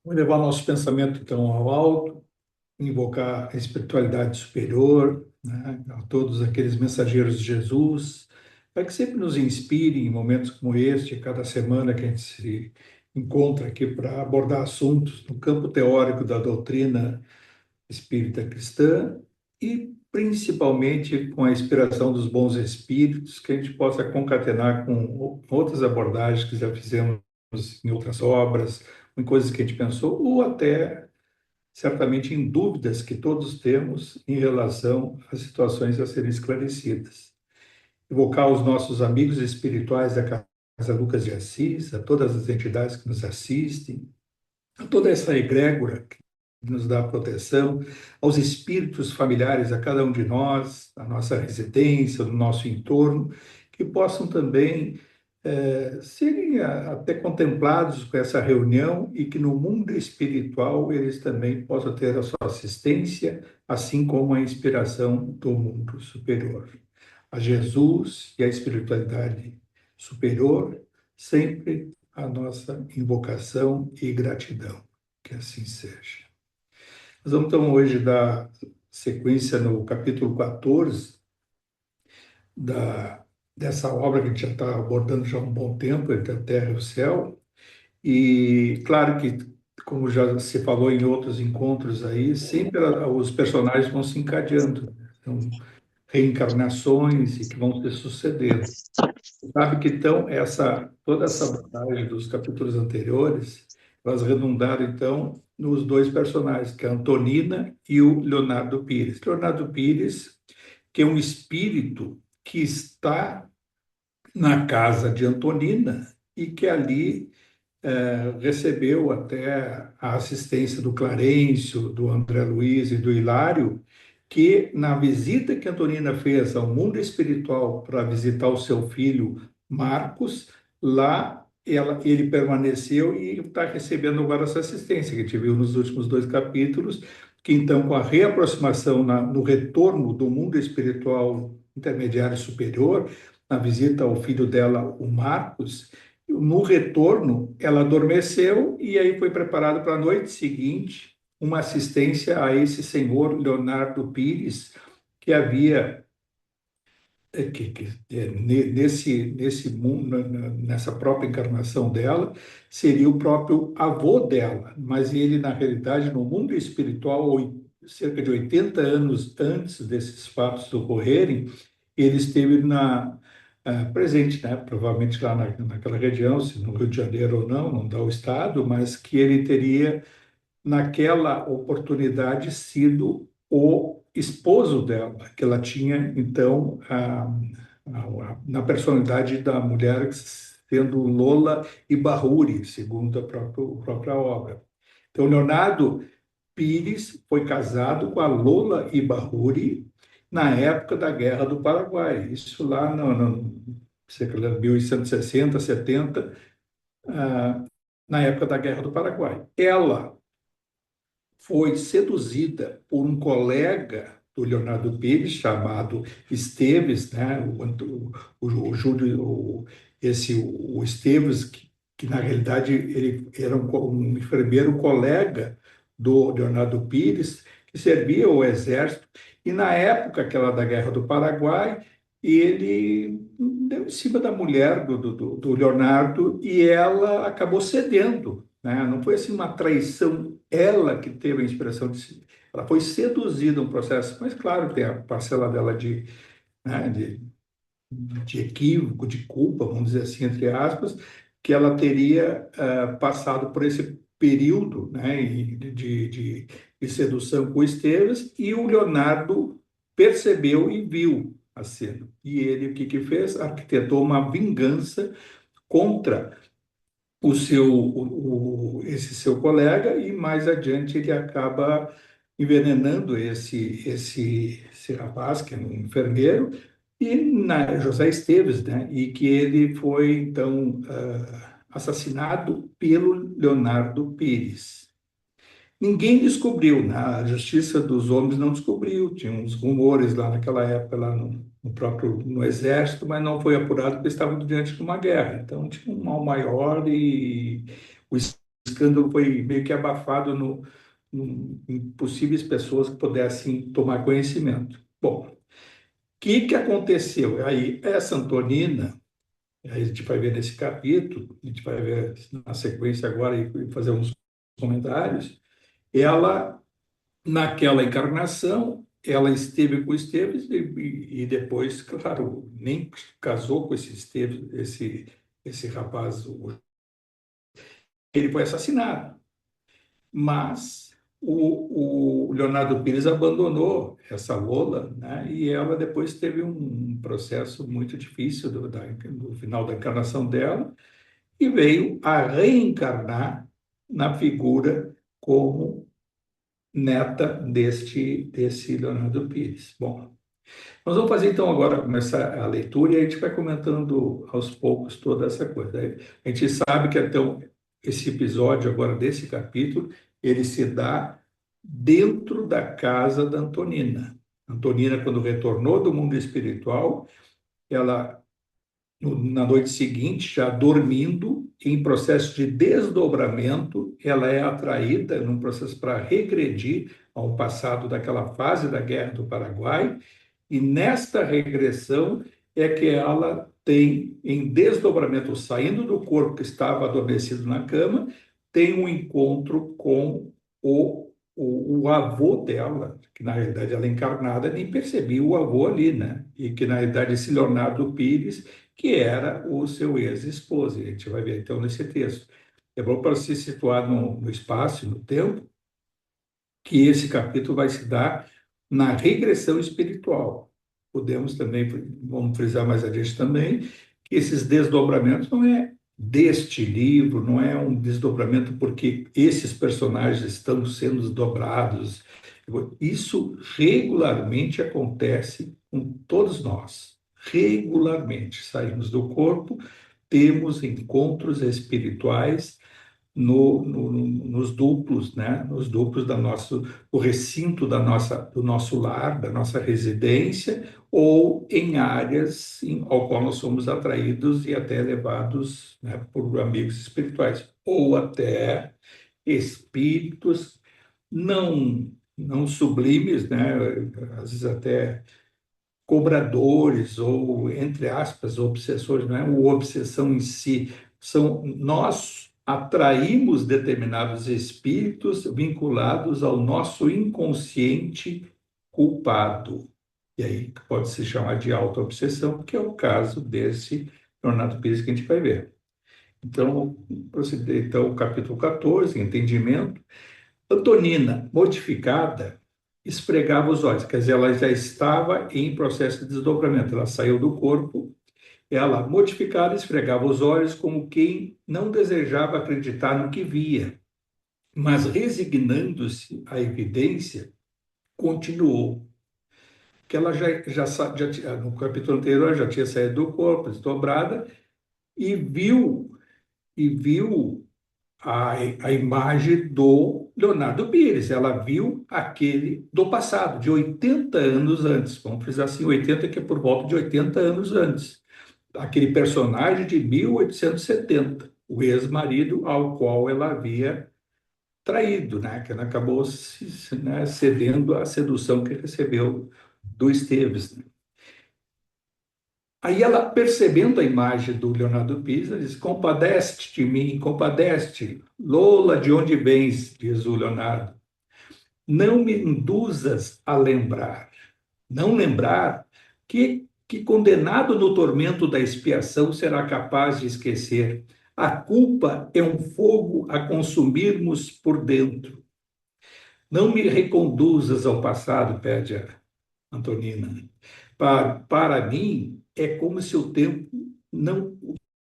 Vamos levar nosso pensamento, então, ao alto, invocar a espiritualidade superior, né, a todos aqueles mensageiros de Jesus, para que sempre nos inspirem em momentos como este, cada semana que a gente se encontra aqui para abordar assuntos no campo teórico da doutrina espírita cristã e principalmente com a inspiração dos bons espíritos, que a gente possa concatenar com outras abordagens que já fizemos em outras obras, em coisas que a gente pensou, ou até certamente em dúvidas que todos temos em relação às situações a serem esclarecidas. Evocar os nossos amigos espirituais da Casa Lucas de Assis, a todas as entidades que nos assistem, a toda essa egrégora que nos dá proteção, aos espíritos familiares a cada um de nós, a nossa residência, do nosso entorno, que possam também serem até contemplados com essa reunião e que no mundo espiritual eles também possam ter a sua assistência, assim como a inspiração do mundo superior. A Jesus e a espiritualidade superior, sempre a nossa invocação e gratidão. Que assim seja. Nós vamos então hoje dar sequência no capítulo 14 dessa obra que a gente já está abordando já há um bom tempo, entre a terra e o céu. E claro que, como já se falou em outros encontros aí, sempre os personagens vão se encadeando, né? São reencarnações e que vão se sucedendo. Sabe que então toda essa abordagem dos capítulos anteriores, elas redundaram então nos dois personagens, que é a Antonina e o Leonardo Pires. Leonardo Pires, que é um espírito que está na casa de Antonina e que ali recebeu até a assistência do Clarencio, do André Luiz e do Hilário, que na visita que Antonina fez ao mundo espiritual para visitar o seu filho Marcos, lá ele permaneceu e está recebendo agora essa assistência que a gente viu nos últimos dois capítulos, que então com a reaproximação no retorno do mundo espiritual intermediário superior, na visita ao filho dela, o Marcos, no retorno, ela adormeceu e aí foi preparado para a noite seguinte uma assistência a esse senhor Leonardo Pires, que havia nesse mundo, nessa própria encarnação dela, seria o próprio avô dela, mas ele, na realidade, no mundo espiritual, cerca de 80 anos antes desses fatos ocorrerem, ele esteve presente, né? Provavelmente lá naquela região, se no Rio de Janeiro ou não, não dá o estado, mas que ele teria, naquela oportunidade, sido o esposo dela, que ela tinha, então, na personalidade da mulher sendo Lola e Bahuri, segundo a própria obra. Então, Leonardo Pires foi casado com a Lola Ibahuri na época da Guerra do Paraguai. Isso lá cerca de 1860, 70, ah, na época da Guerra do Paraguai. Ela foi seduzida por um colega do Leonardo Pires, chamado Esteves, né? O Júlio, o Esteves, que na realidade ele era um enfermeiro colega do Leonardo Pires, que servia o exército, e na época aquela da Guerra do Paraguai, ele deu em cima da mulher do Leonardo e ela acabou cedendo, né? Não foi assim uma traição, ela que teve a inspiração ela foi seduzida no processo, mas claro, tem a parcela dela né, de equívoco, de culpa, vamos dizer assim, entre aspas, que ela teria passado por esse período, né, de sedução com o Esteves, e o Leonardo percebeu e viu a cena. E ele, o que que fez? Arquitetou uma vingança contra esse seu colega, e mais adiante ele acaba envenenando esse rapaz, que é um enfermeiro, e José Esteves, né? E que ele foi, então, assassinado pelo Leonardo Pires. Ninguém descobriu, né? A Justiça dos Homens não descobriu, tinha uns rumores lá naquela época, lá no próprio no Exército, mas não foi apurado porque estavam diante de uma guerra. Então, tinha um mal maior e o escândalo foi meio que abafado em possíveis pessoas que pudessem tomar conhecimento. Bom, o que aconteceu? Aí, essa Antonina, aí a gente vai ver nesse capítulo, a gente vai ver na sequência agora e fazer uns comentários, ela, naquela encarnação, ela esteve com o Esteves e depois, claro, nem casou com esse Esteves, esse rapaz, ele foi assassinado. Mas o Leonardo Pires abandonou essa Lola, né? E ela depois teve um processo muito difícil do final da encarnação dela e veio a reencarnar na figura como neta desse Leonardo Pires. Bom, nós vamos fazer então agora começar a leitura e a gente vai comentando aos poucos toda essa coisa. A gente sabe que então esse episódio agora desse capítulo ele se dá dentro da casa da Antonina. Antonina, quando retornou do mundo espiritual, ela na noite seguinte, já dormindo, em processo de desdobramento, ela é atraída num processo para regredir ao passado daquela fase da Guerra do Paraguai, e nesta regressão é que ela tem, em desdobramento, saindo do corpo que estava adormecido na cama, tem um encontro com o avô dela, que na realidade ela é encarnada, nem percebia o avô ali, né? E que na realidade esse Leonardo Pires, que era o seu ex-esposo. A gente vai ver então nesse texto. É bom para se situar no espaço, no tempo, que esse capítulo vai se dar na regressão espiritual. Podemos também, vamos frisar mais adiante também, que esses desdobramentos não é deste livro, não é um desdobramento porque esses personagens estão sendo desdobrados. Isso regularmente acontece com todos nós. Regularmente saímos do corpo, temos encontros espirituais nos duplos, né? Nos duplos do recinto do nosso lar, da nossa residência, ou em áreas ao qual nós somos atraídos e até levados, né, por amigos espirituais, ou até espíritos não sublimes, né? Às vezes até cobradores ou, entre aspas, obsessores, não é uma obsessão em si, nós atraímos determinados espíritos vinculados ao nosso inconsciente culpado. E aí pode se chamar de auto-obsessão, que é o caso desse Leonardo Pires que a gente vai ver. Então, então capítulo 14, entendimento. Antonina, modificada, esfregava os olhos, quer dizer, ela já estava em processo de desdobramento, ela saiu do corpo, ela, modificada, esfregava os olhos como quem não desejava acreditar no que via, mas resignando-se à evidência, continuou. Que ela no capítulo anterior, já tinha saído do corpo, desdobrada, e viu a imagem do Leonardo Pires. Ela viu aquele do passado, de 80 anos antes. Vamos frisar assim, 80, que é por volta de 80 anos antes. Aquele personagem de 1870, o ex-marido ao qual ela havia traído, né? Que ela acabou né, cedendo à sedução que recebeu do Esteves. Né? Aí ela, percebendo a imagem do Leonardo Pisa, diz: compadece-te de mim, compadece-te. Lola, de onde vens? Diz o Leonardo. Não me induzas a lembrar. Não lembrar que condenado no tormento da expiação será capaz de esquecer. A culpa é um fogo a consumirmos por dentro. Não me reconduzas ao passado, pede a Antonina. Para mim, é como se o tempo não,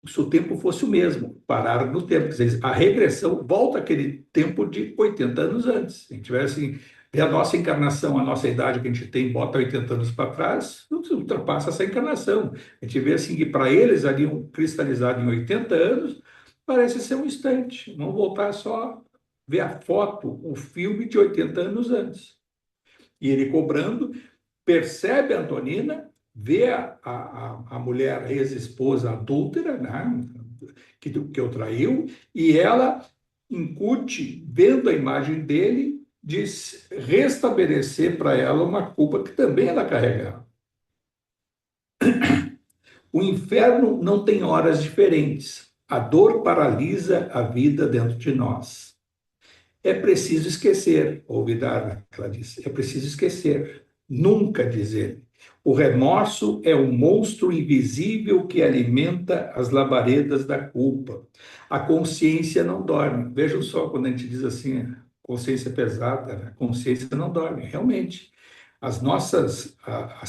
se o tempo fosse o mesmo, parar no tempo. Quer dizer, a regressão volta àquele tempo de 80 aassim, antes. Se a gente tivesse a nossa encarnação, a nossa idade que a gente tem, bota 80 anos para trás, não se ultrapassa essa encarnação. A gente vê assim que para eles ali um cristalizado em 80 anos parece ser um instante. Vamos voltar só ver a foto, o filme de 80 anos antes. E ele cobrando, percebe a Antonina, vê a mulher, a ex-esposa adúltera, né, que o traiu, e ela incute, vendo a imagem dele, de restabelecer para ela uma culpa que também ela carregava. O inferno não tem horas diferentes. A dor paralisa a vida dentro de nós. É preciso esquecer, ouvi Darwin, ela disse, é preciso esquecer, nunca dizer. O remorso é um monstro invisível que alimenta as labaredas da culpa. A consciência não dorme. Vejam só quando a gente diz assim, consciência pesada, né? A consciência não dorme, realmente. As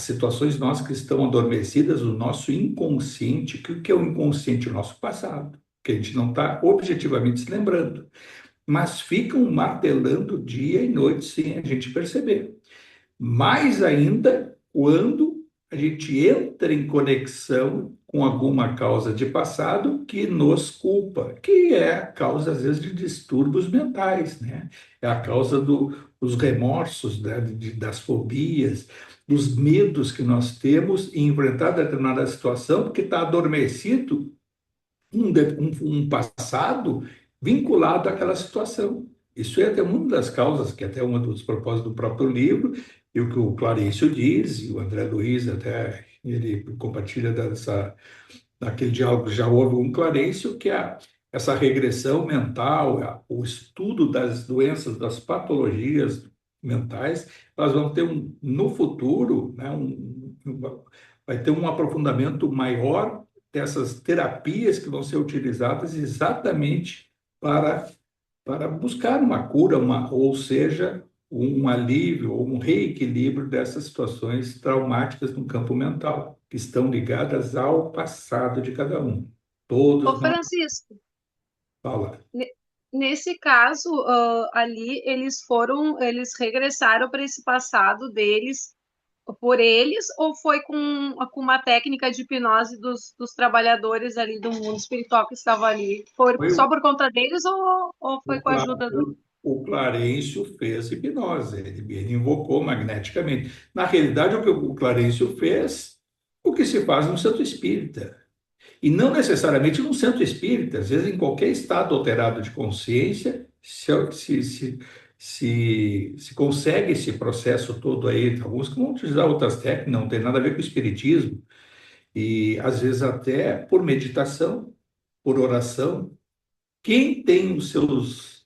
situações nossas que estão adormecidas, o nosso inconsciente, que o que é o inconsciente? O nosso passado, que a gente não está objetivamente se lembrando, mas ficam martelando dia e noite sem a gente perceber. Mais ainda quando a gente entra em conexão com alguma causa de passado que nos culpa, que é a causa, às vezes, de distúrbios mentais, né? É a causa dos remorsos, né? Das fobias, dos medos que nós temos em enfrentar determinada situação, porque está adormecido um passado vinculado àquela situação. Isso é até uma das causas, que é até um dos propósitos do próprio livro, e o que o Clarencio diz, e o André Luiz até ele compartilha daquele diálogo, já houve um Clarencio, que é essa regressão mental, o estudo das doenças, das patologias mentais, elas vão ter no futuro, né, vai ter um aprofundamento maior dessas terapias que vão ser utilizadas exatamente para, para buscar uma cura, ou seja, um alívio ou um reequilíbrio dessas situações traumáticas no campo mental, que estão ligadas ao passado de cada um. Ô, Todos nós Francisco, falamos. ne- nesse caso, ali, eles regressaram para esse passado deles por eles, ou foi com uma técnica de hipnose dos trabalhadores ali do mundo espiritual que estavam ali? Foi Foi só por conta deles ou foi com a ajuda do. O Clarencio fez hipnose, ele invocou magneticamente. Na realidade, o que o Clarencio fez, o que se faz no centro espírita. E não necessariamente no centro espírita, às vezes em qualquer estado alterado de consciência, se consegue esse processo todo aí. Alguns que vão utilizar outras técnicas, não tem nada a ver com o espiritismo, e às vezes até por meditação, por oração. Quem tem os seus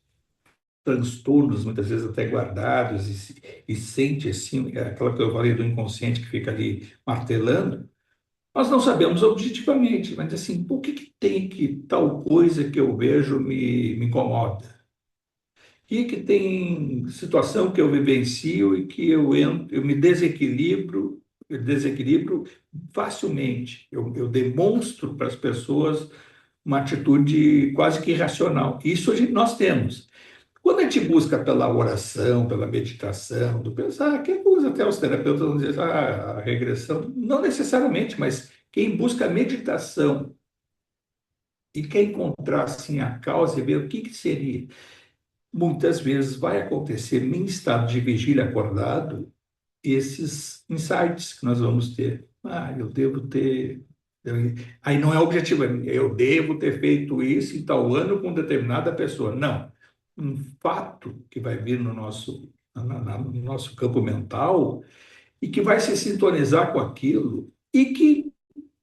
transtornos, muitas vezes até guardados, e sente assim, aquela que eu falei do inconsciente que fica ali martelando, nós não sabemos objetivamente, mas assim, por que tem que tal coisa que eu vejo me incomoda? Que tem situação que eu vivencio e que eu me desequilibro, eu desequilibro facilmente. Eu demonstro para as pessoas uma atitude quase que irracional. Isso nós temos. Quando a gente busca pela oração, pela meditação, do pensar, que usa até os terapeutas vão dizer, a regressão, não necessariamente, mas quem busca a meditação e quer encontrar assim a causa e ver o que seria, muitas vezes vai acontecer em estado de vigília acordado esses insights que nós vamos ter. Eu devo ter. Aí não é objetivo, eu devo ter feito isso em tal ano com determinada pessoa. Não. Um fato que vai vir no nosso campo mental e que vai se sintonizar com aquilo e que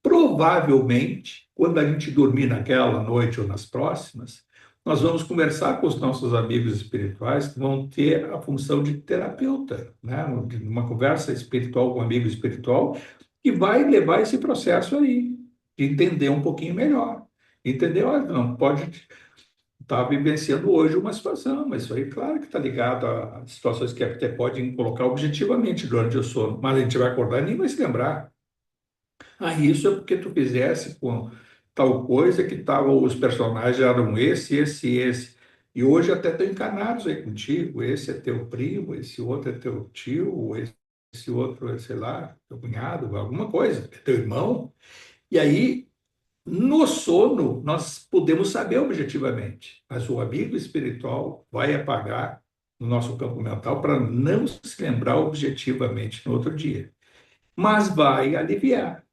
provavelmente, quando a gente dormir naquela noite ou nas próximas, nós vamos conversar com os nossos amigos espirituais que vão ter a função de terapeuta, né? Uma conversa espiritual com um amigo espiritual que vai levar esse processo aí, de entender um pouquinho melhor. Entender, olha, não pode estar vivenciando hoje uma situação, mas isso aí, claro que está ligado a situações que até podem colocar objetivamente durante o sono, mas a gente vai acordar e nem vai se lembrar. Isso é porque tu fizesse com tal coisa que tava, os personagens eram esse. E hoje até estão encarnados aí contigo. Esse é teu primo, esse outro é teu tio, esse outro é, sei lá, teu cunhado, alguma coisa, é teu irmão. E aí, no sono, nós podemos saber objetivamente, mas o amigo espiritual vai apagar no nosso campo mental para não se lembrar objetivamente no outro dia. Mas vai aliviar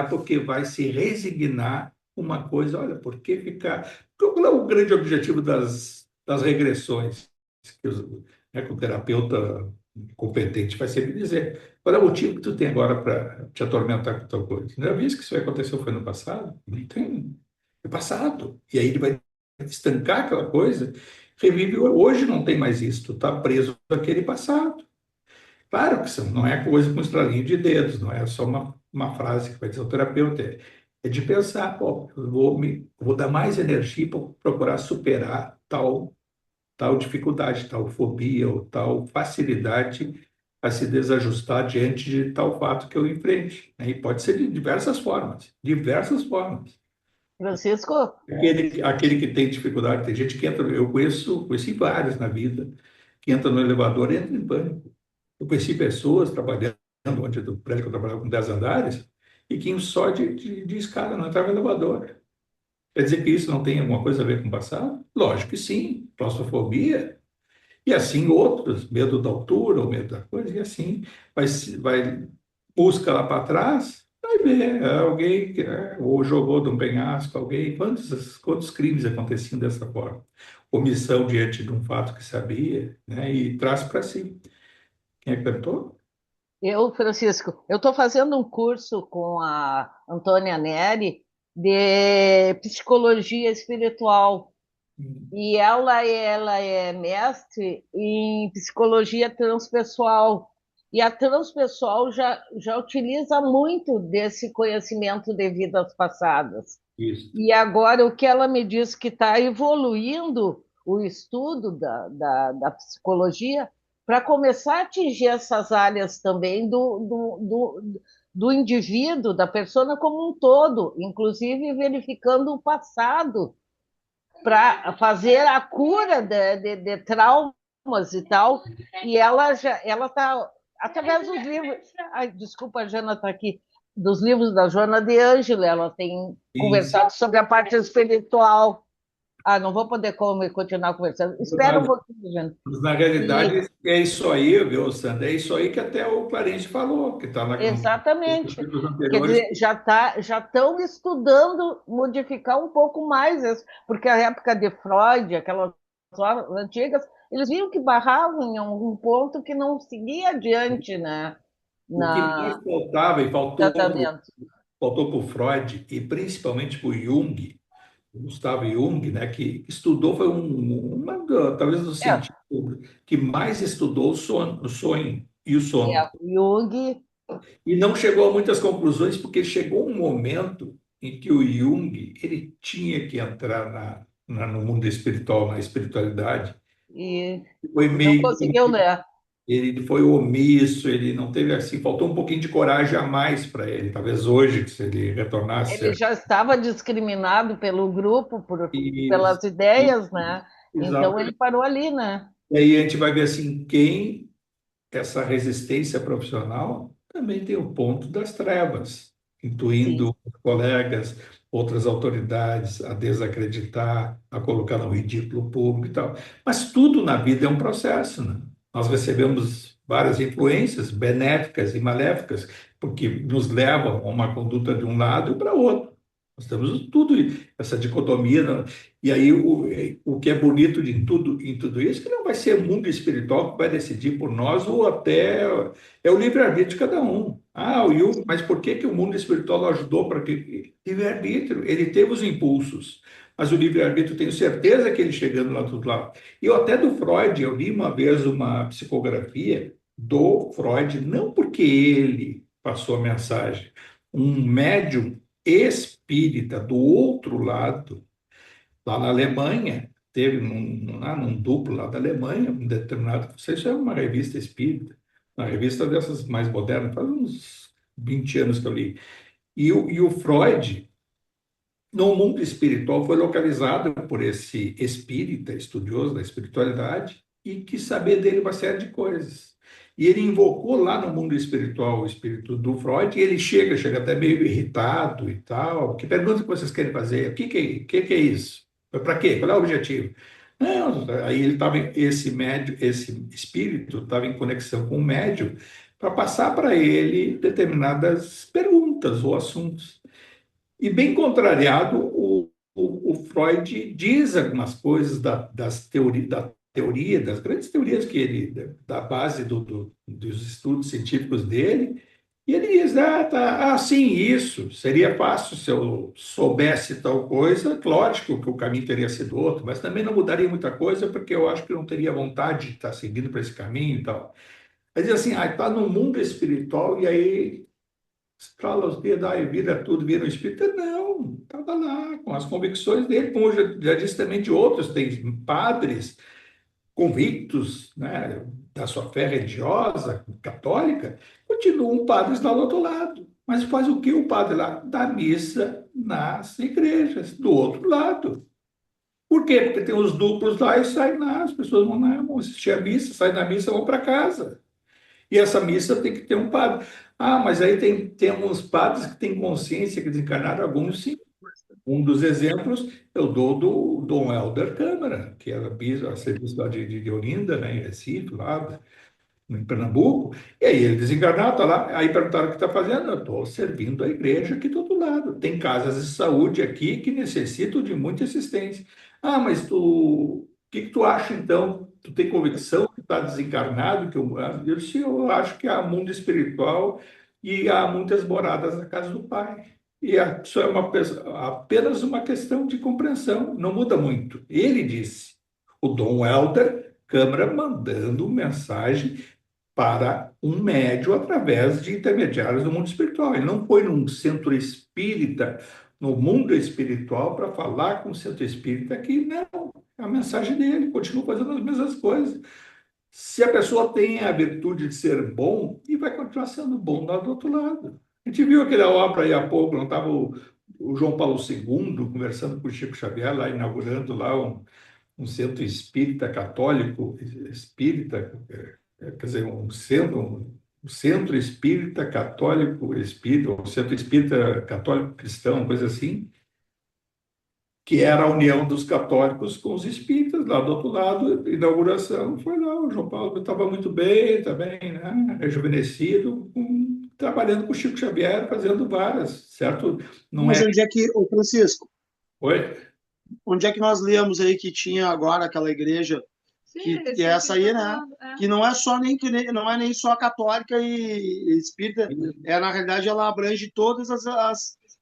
porque vai se resignar uma coisa, olha, por que ficar... Qual é o grande objetivo das regressões? Que, que o terapeuta competente vai sempre dizer, qual é o motivo que tu tem agora para te atormentar com tal coisa? Não é isso que isso aconteceu foi no passado? Não tem. É passado. E aí ele vai estancar aquela coisa, revive, hoje não tem mais isso, tu está preso naquele passado. Claro que são, não é coisa com estralinho de dedos, não é só uma frase que vai dizer o terapeuta, é de pensar, pô, vou dar mais energia para procurar superar tal dificuldade, tal fobia ou tal facilidade a se desajustar diante de tal fato que eu enfrente, né? E pode ser de diversas formas, diversas formas. Francisco, Aquele que tem dificuldade, tem gente que entra, eu conheci vários na vida, que entra no elevador e entra em pânico. Eu conheci pessoas trabalhando, onde do prédio que eu trabalhava com 10 andares, e que só de escada não entrava no elevador. Quer dizer que isso não tem alguma coisa a ver com o passado? Lógico que sim, claustrofobia, e assim outros, medo da altura, ou medo da coisa, e assim vai busca lá para trás, vai ver alguém que ou jogou de um penhasco, alguém, quantos crimes aconteciam dessa forma? Omissão diante de um fato que sabia, né, e traz para si. Quem é que perguntou? Francisco, eu estou fazendo um curso com a Antônia Neri de psicologia espiritual. E ela é mestre em psicologia transpessoal. E a transpessoal já utiliza muito desse conhecimento de vidas passadas. Isso. E agora o que ela me diz que está evoluindo o estudo da psicologia para começar a atingir essas áreas também do indivíduo, da pessoa como um todo, inclusive verificando o passado para fazer a cura de traumas e tal. E ela está, através dos livros. Ai, desculpa, a Jana está aqui. Dos livros da Joana de Ângela, ela tem Isso. conversado sobre a parte espiritual. Ah, não vou poder continuar conversando. Espera um pouquinho, Jana. Mas, na realidade, é isso aí, viu, Sandra? É isso aí que até o Clarence falou, que está na Exatamente. capítulos Quer anteriores. dizer, já estão estudando modificar um pouco mais isso, porque a época de Freud, aquelas antigas, eles viram que barravam em algum ponto que não seguia adiante, né, O que mais na faltava e tratamento. faltou para o Freud e principalmente para o Jung, o Gustavo Jung, né, que estudou, foi talvez o É, cientista que mais estudou o sonho e o sono. o Jung, E não chegou a muitas conclusões, porque chegou um momento em que o Jung ele tinha que entrar no mundo espiritual, na espiritualidade. e Foi não meio conseguiu que ler. ele foi omisso, ele não teve assim, faltou um pouquinho de coragem a mais para ele. Talvez hoje, se ele retornasse Ele já estava discriminado pelo grupo, isso, pelas ideias, né? Então ele exatamente. parou ali, né? E aí a gente vai ver assim, quem essa resistência profissional também tem o ponto das trevas, Sim. intuindo colegas, outras autoridades a desacreditar, a colocar no ridículo público e tal. Mas tudo na vida é um processo, né? Nós recebemos várias influências benéficas e maléficas, porque nos levam a uma conduta de um lado e para outro. Nós temos tudo, essa dicotomia, né? E aí o que é bonito em tudo isso, que não vai ser o mundo espiritual que vai decidir por nós, ou até é o livre-arbítrio de cada um. Ah, o Jung, mas por que o mundo espiritual não ajudou para que... Livre-arbítrio, ele teve os impulsos, mas o livre-arbítrio, tenho certeza que ele chegando lá do outro lado. E eu até do Freud, eu li uma vez uma psicografia do Freud, não porque ele passou a mensagem, um médium espírita do outro lado, lá na Alemanha, teve num duplo lá da Alemanha, um determinado, não sei se é uma revista espírita, uma revista dessas mais modernas, faz uns 20 anos que eu li. E o Freud, no mundo espiritual, foi localizado por esse espírita, estudioso da espiritualidade, e quis saber dele uma série de coisas. E ele invocou lá no mundo espiritual o espírito do Freud, e ele chega até meio irritado e tal. Que pergunta que vocês querem fazer? O que é isso? Para quê? Qual é o objetivo? Não, aí ele estava, esse médium, esse espírito estava em conexão com o médium para passar para ele determinadas perguntas ou assuntos. E bem contrariado, o Freud diz algumas coisas da teoria, das grandes teorias que ele, da base dos estudos científicos dele, e ele diz, tá, sim, isso, seria fácil se eu soubesse tal coisa, lógico que o caminho teria sido outro, mas também não mudaria muita coisa, porque eu acho que eu não teria vontade de estar seguindo para esse caminho e tal. Mas diz assim, está no mundo espiritual, e aí estrala os dedos, vira tudo, vira o espírito. Não, estava lá, com as convicções dele, como eu já disse também de outros, tem padres convictos, né, da sua fé religiosa, católica, continuam padres lá do outro lado. Mas faz o que o padre lá? Dá missa nas igrejas, do outro lado. Por quê? Porque tem os duplos lá e saem lá, as pessoas vão lá, vão assistir a missa, saem da missa, vão para casa. E essa missa tem que ter um padre. Ah, mas aí tem alguns padres que têm consciência que desencarnaram, alguns sim. Um dos exemplos eu dou do Dom Helder Câmara, que era bispo, a serviço lá de Olinda, né, em Recife, lá em Pernambuco. E aí ele desencarnado, está lá. Aí perguntaram o que está fazendo. Eu estou servindo a igreja aqui do outro lado. Tem casas de saúde aqui que necessitam de muita assistência. Ah, mas o que tu acha então? Tu tem convicção que está desencarnado? Eu disse, eu acho que há mundo espiritual e há muitas moradas na casa do Pai. Isso é apenas uma questão de compreensão, não muda muito. Ele disse, o Dom Helder Câmara mandando mensagem para um médio através de intermediários do mundo espiritual. Ele não foi num centro espírita, no mundo espiritual, para falar com o centro espírita que não, é a mensagem dele, continua fazendo as mesmas coisas. Se a pessoa tem a virtude de ser bom, e vai continuar sendo bom lá do outro lado. A gente viu aquela obra aí há pouco, não estava o João Paulo II conversando com o Chico Xavier, lá inaugurando lá um centro espírita católico, espírita, quer dizer, um centro espírita católico espírita, um centro espírita católico cristão, coisa assim, que era a união dos católicos com os espíritas, lá do outro lado, inauguração, foi lá, o João Paulo estava muito bem também, né, rejuvenescido, trabalhando com o Chico Xavier, fazendo várias, certo? Não Mas é... onde é que, ô Francisco, Oi? onde é que nós lemos aí que tinha agora aquela igreja Sim, que é essa aí, né? é. Que não é só não é nem só católica e espírita, na realidade ela abrange todas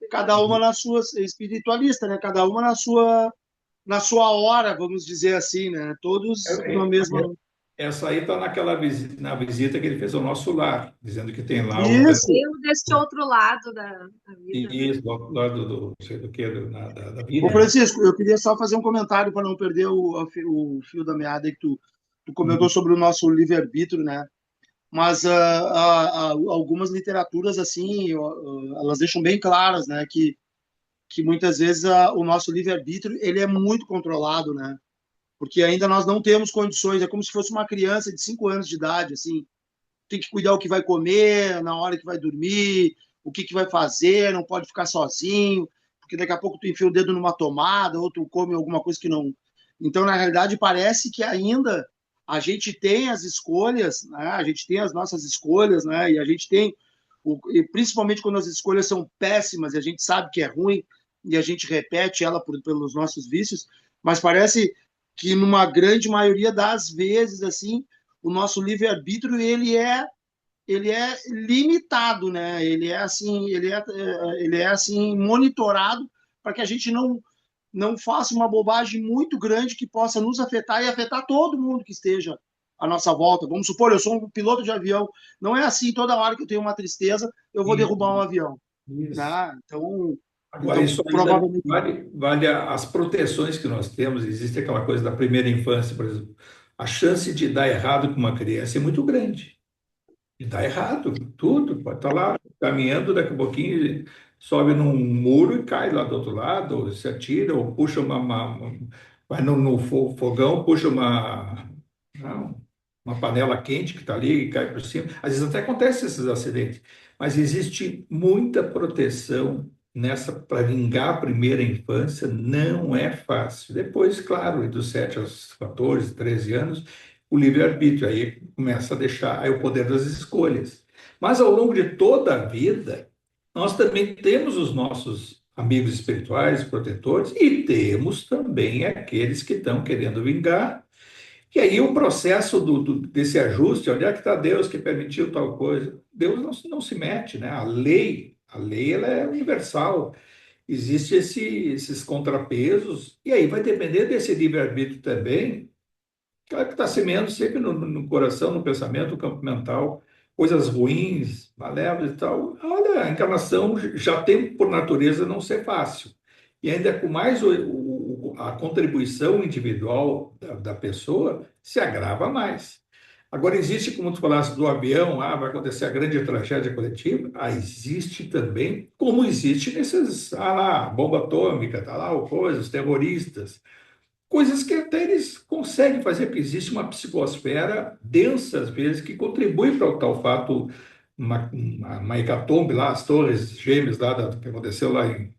cada uma na sua espiritualista, né? Cada uma na sua hora, vamos dizer assim, né? Todos na mesma. Essa aí está na visita que ele fez ao nosso lar, dizendo que tem lá Isso. Eu deste outro lado da vida. Isso, do outro lado não sei do que, da vida. Ô Francisco, eu queria só fazer um comentário para não perder o fio da meada que tu comentou sobre o nosso livre-arbítrio, né? Mas algumas literaturas, assim, elas deixam bem claras, né? Que muitas vezes o nosso livre-arbítrio ele é muito controlado, né? Porque ainda nós não temos condições, é como se fosse uma criança de 5 anos de idade, assim, tem que cuidar o que vai comer, na hora que vai dormir, o que vai fazer, não pode ficar sozinho, porque daqui a pouco tu enfia o dedo numa tomada, ou tu come alguma coisa que não... Então, na realidade, parece que ainda a gente tem as escolhas, né? A gente tem as nossas escolhas, né? E a gente tem, e principalmente quando as escolhas são péssimas e a gente sabe que é ruim, e a gente repete ela pelos nossos vícios, mas parece que numa grande maioria das vezes, assim, o nosso livre-arbítrio ele é limitado, né? Ele é assim monitorado para que a gente não faça uma bobagem muito grande que possa nos afetar e afetar todo mundo que esteja à nossa volta. Vamos supor, eu sou um piloto de avião, não é assim toda hora que eu tenho uma tristeza eu vou derrubar um avião. Isso. Né? Agora, isso provavelmente vale as proteções que nós temos. Existe aquela coisa da primeira infância, por exemplo. A chance de dar errado com uma criança é muito grande. De dar errado, tudo. Pode estar lá caminhando, daqui a pouquinho sobe num muro e cai lá do outro lado, ou se atira, ou puxa vai no fogão, puxa uma panela quente que está ali e cai por cima. Às vezes até acontecem esses acidentes, mas existe muita proteção nessa para vingar a primeira infância, não é fácil. Depois, claro, dos 7 aos 14, 13 anos, o livre-arbítrio, aí começa a deixar aí o poder das escolhas. Mas ao longo de toda a vida, nós também temos os nossos amigos espirituais, protetores, e temos também aqueles que estão querendo vingar. E aí o processo desse ajuste, onde é que está Deus que permitiu tal coisa? Deus não se mete, né? A lei ela é universal. Existem esses contrapesos, e aí vai depender desse livre-arbítrio também. Claro que está semeando sempre no coração, no pensamento, no campo mental, coisas ruins, malévolas e tal. Olha, a encarnação já tem por natureza não ser fácil. E ainda com mais a contribuição individual da pessoa, se agrava mais. Agora, existe, como tu falaste do avião, vai acontecer a grande tragédia coletiva. Existe também, como existe nesses, lá, bomba atômica, tá lá, os terroristas. Coisas que até eles conseguem fazer, porque existe uma psicosfera densa, às vezes, que contribui para o tal fato, uma hecatombe lá, as torres gêmeas lá, que aconteceu lá em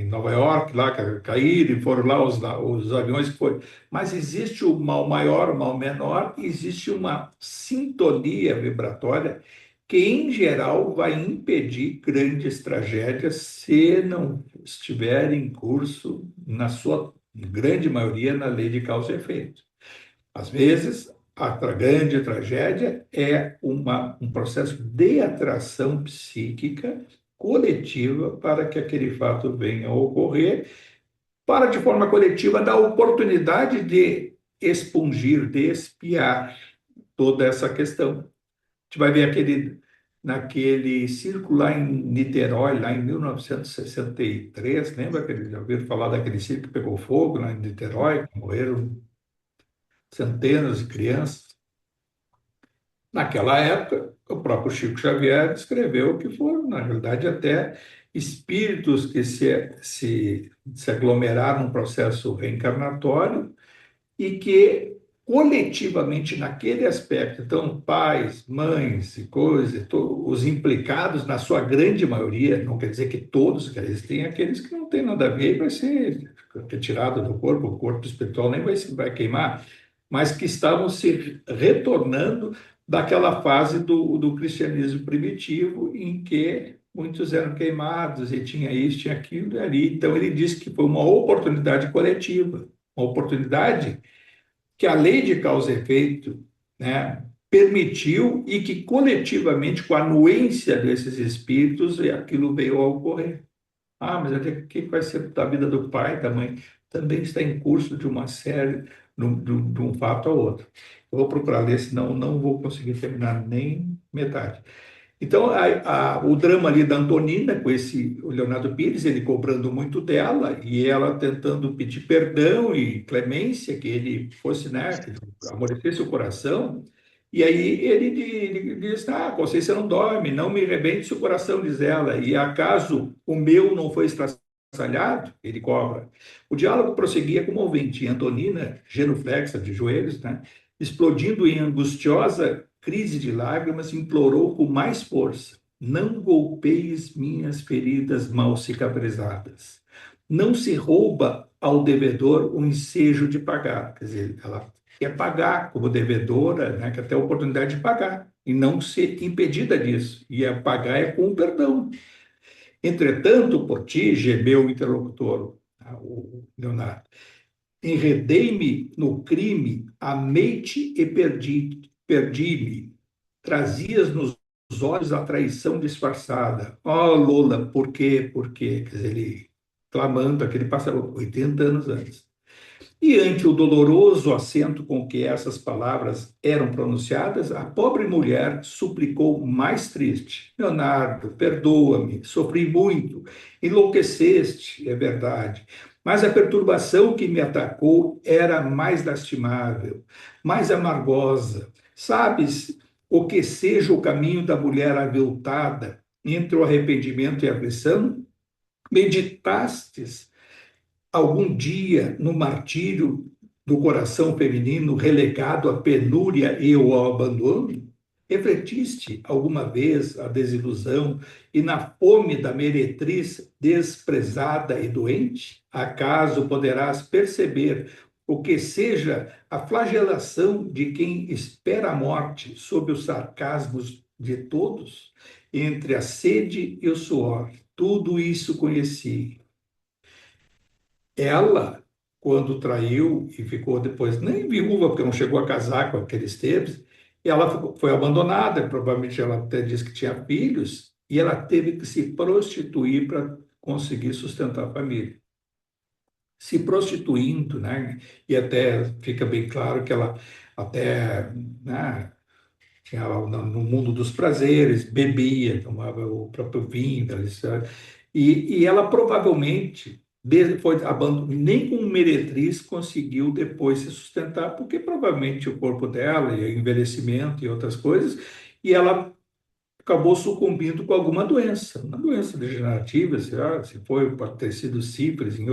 Nova York, lá caíram e foram lá os aviões que foram. Mas existe o mal maior, o mal menor, e existe uma sintonia vibratória que, em geral, vai impedir grandes tragédias se não estiver em curso, na sua grande maioria, na lei de causa e efeito. Às vezes, grande tragédia é um processo de atração psíquica coletiva para que aquele fato venha a ocorrer, para, de forma coletiva, dar oportunidade de expungir, de expiar toda essa questão. A gente vai ver naquele circo lá em Niterói, lá em 1963, lembra que eles já ouviram falar daquele circo que pegou fogo lá em Niterói, que morreram centenas de crianças? Naquela época, o próprio Chico Xavier escreveu que foram, na realidade, até espíritos que se aglomeraram num processo reencarnatório e que coletivamente naquele aspecto, então pais, mães e coisas, os implicados na sua grande maioria, não quer dizer que todos, existem aqueles que não têm nada a ver e vai ser retirado do corpo, o corpo espiritual nem vai queimar, mas que estavam se retornando daquela fase do cristianismo primitivo em que muitos eram queimados e tinha isso, tinha aquilo ali. Então ele disse que foi uma oportunidade coletiva, uma oportunidade que a lei de causa e efeito, né, permitiu e que coletivamente, com a anuência desses espíritos, aquilo veio a ocorrer. Mas até o que vai ser da vida do pai, da mãe? Também está em curso de uma série, de um fato ao outro. Eu vou procurar ler, senão não vou conseguir terminar nem metade. Então, o drama ali da Antonina, com o Leonardo Pires, ele cobrando muito dela, e ela tentando pedir perdão e clemência, que ele fosse, né, que amolecesse o coração. E aí ele diz, Conceição não dorme, não me rebente o coração, diz ela, e acaso o meu não foi estraçalhado? Ele cobra. O diálogo prosseguia comovente, e Antonina, genuflexa de joelhos, né, explodindo em angustiosa crise de lágrimas, implorou com mais força: não golpees minhas feridas mal cicatrizadas. Não se rouba ao devedor o ensejo de pagar. Quer dizer, ela quer pagar como devedora, né, que até a oportunidade de pagar, e não ser impedida disso. E a pagar é com o perdão. Entretanto, por ti, gemeu o interlocutor, o Leonardo, enredei-me no crime, amei-te e perdi-me. Trazias nos olhos a traição disfarçada. Lola, por quê? Por quê? Quer dizer, ele clamando, aquele passou 80 anos antes. E ante o doloroso acento com que essas palavras eram pronunciadas, a pobre mulher suplicou mais triste: Leonardo, perdoa-me, sofri muito, enlouqueceste, é verdade, mas a perturbação que me atacou era mais lastimável, mais amargosa. Sabes o que seja o caminho da mulher aviltada entre o arrependimento e a aflição? Meditastes algum dia no martírio do coração feminino relegado à penúria e ao abandono? Refletiste alguma vez a desilusão e na fome da meretriz desprezada e doente? Acaso poderás perceber o que seja a flagelação de quem espera a morte sob os sarcasmos de todos? entre a sede e o suor. Tudo isso conheci. Ela, quando traiu e ficou depois, nem viúva, porque não chegou a casar com aqueles tempos, ela foi abandonada, provavelmente ela até disse que tinha filhos, e ela teve que se prostituir para conseguir sustentar a família. Se prostituindo, né? E até fica bem claro que ela até, né, tinha no mundo dos prazeres, bebia, tomava o próprio vinho, e ela provavelmente foi nem com meretriz conseguiu depois se sustentar, porque provavelmente o corpo dela, e o envelhecimento e outras coisas, e ela acabou sucumbindo com alguma doença, uma doença degenerativa, se foi, pode ter sido sífilis em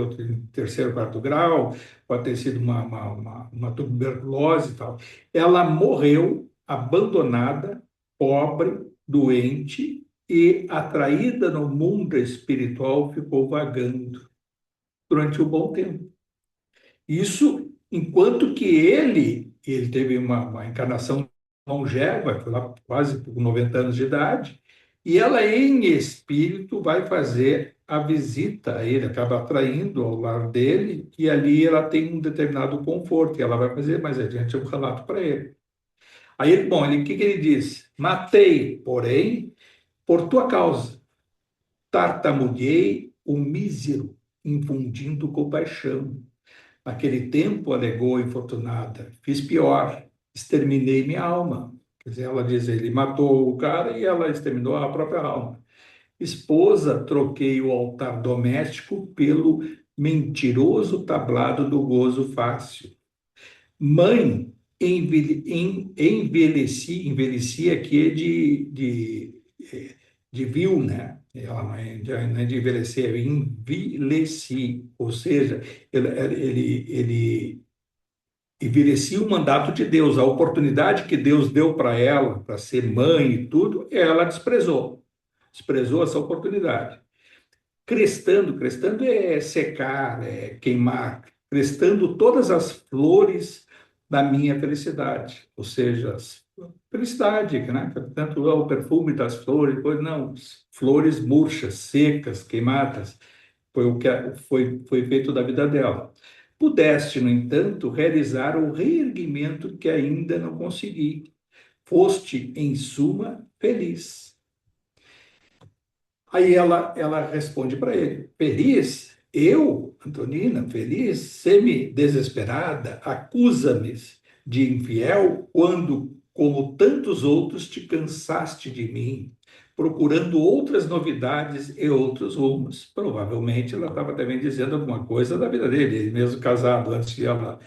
terceiro, quarto grau, pode ter sido uma tuberculose e tal. Ela morreu abandonada, pobre, doente e atraída no mundo espiritual, ficou vagando durante um bom tempo. Isso enquanto que ele teve uma encarnação longeva, foi lá quase por 90 anos de idade, e ela em espírito vai fazer a visita a ele, acaba atraindo ao lar dele, e ali ela tem um determinado conforto, e ela vai fazer mais adiante um relato para ele. Aí, o que ele diz? Matei, porém, por tua causa, tartamudeei o mísero, infundindo compaixão. Naquele tempo, alegou a infortunada, fiz pior, exterminei minha alma. Quer dizer, ela diz, ele matou o cara e ela exterminou a própria alma. Esposa, troquei o altar doméstico pelo mentiroso tablado do gozo fácil. Mãe, envelheci aqui de vil, né? Ela não é de envelhecer, é envelheci, ou seja, ele envelhecia o mandato de Deus, a oportunidade que Deus deu para ela, para ser mãe e tudo, ela desprezou essa oportunidade. Crestando é secar, é queimar, crestando todas as flores da minha felicidade, ou seja, felicidade, né? Tanto é o perfume das flores, pois não, flores murchas, secas, queimadas, foi o que foi feito da vida dela. Pudeste, no entanto, realizar o reerguimento que ainda não consegui. Foste, em suma, feliz. Aí ela responde para ele: feliz? Eu, Antonina, feliz, semi-desesperada, acusa-me de infiel quando, como tantos outros, te cansaste de mim, procurando outras novidades e outros rumos. Provavelmente ela estava também dizendo alguma coisa da vida dele, ele mesmo casado antes de ela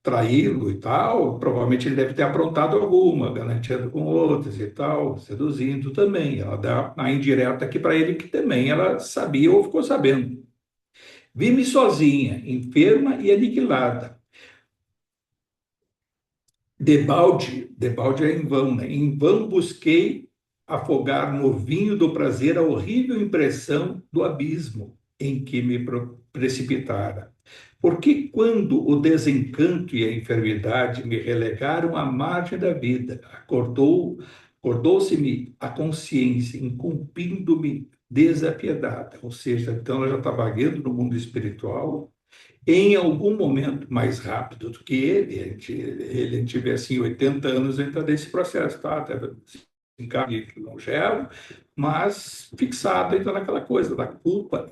traí-lo e tal, provavelmente ele deve ter aprontado alguma, garantindo com outras e tal, seduzindo também. Ela dá a indireta aqui para ele que também ela sabia ou ficou sabendo. Vi-me sozinha, enferma e aniquilada. Debalde é em vão, né? Em vão busquei afogar no vinho do prazer a horrível impressão do abismo em que me precipitara. Porque quando o desencanto e a enfermidade me relegaram à margem da vida, acordou-se-me a consciência, incumbindo-me desapiedada. Ou seja, então ela já está vagueando no mundo espiritual, em algum momento mais rápido do que ele tiver assim 80 anos ainda desse processo, tá? Até encarne longevo, mas fixado ainda naquela coisa da culpa.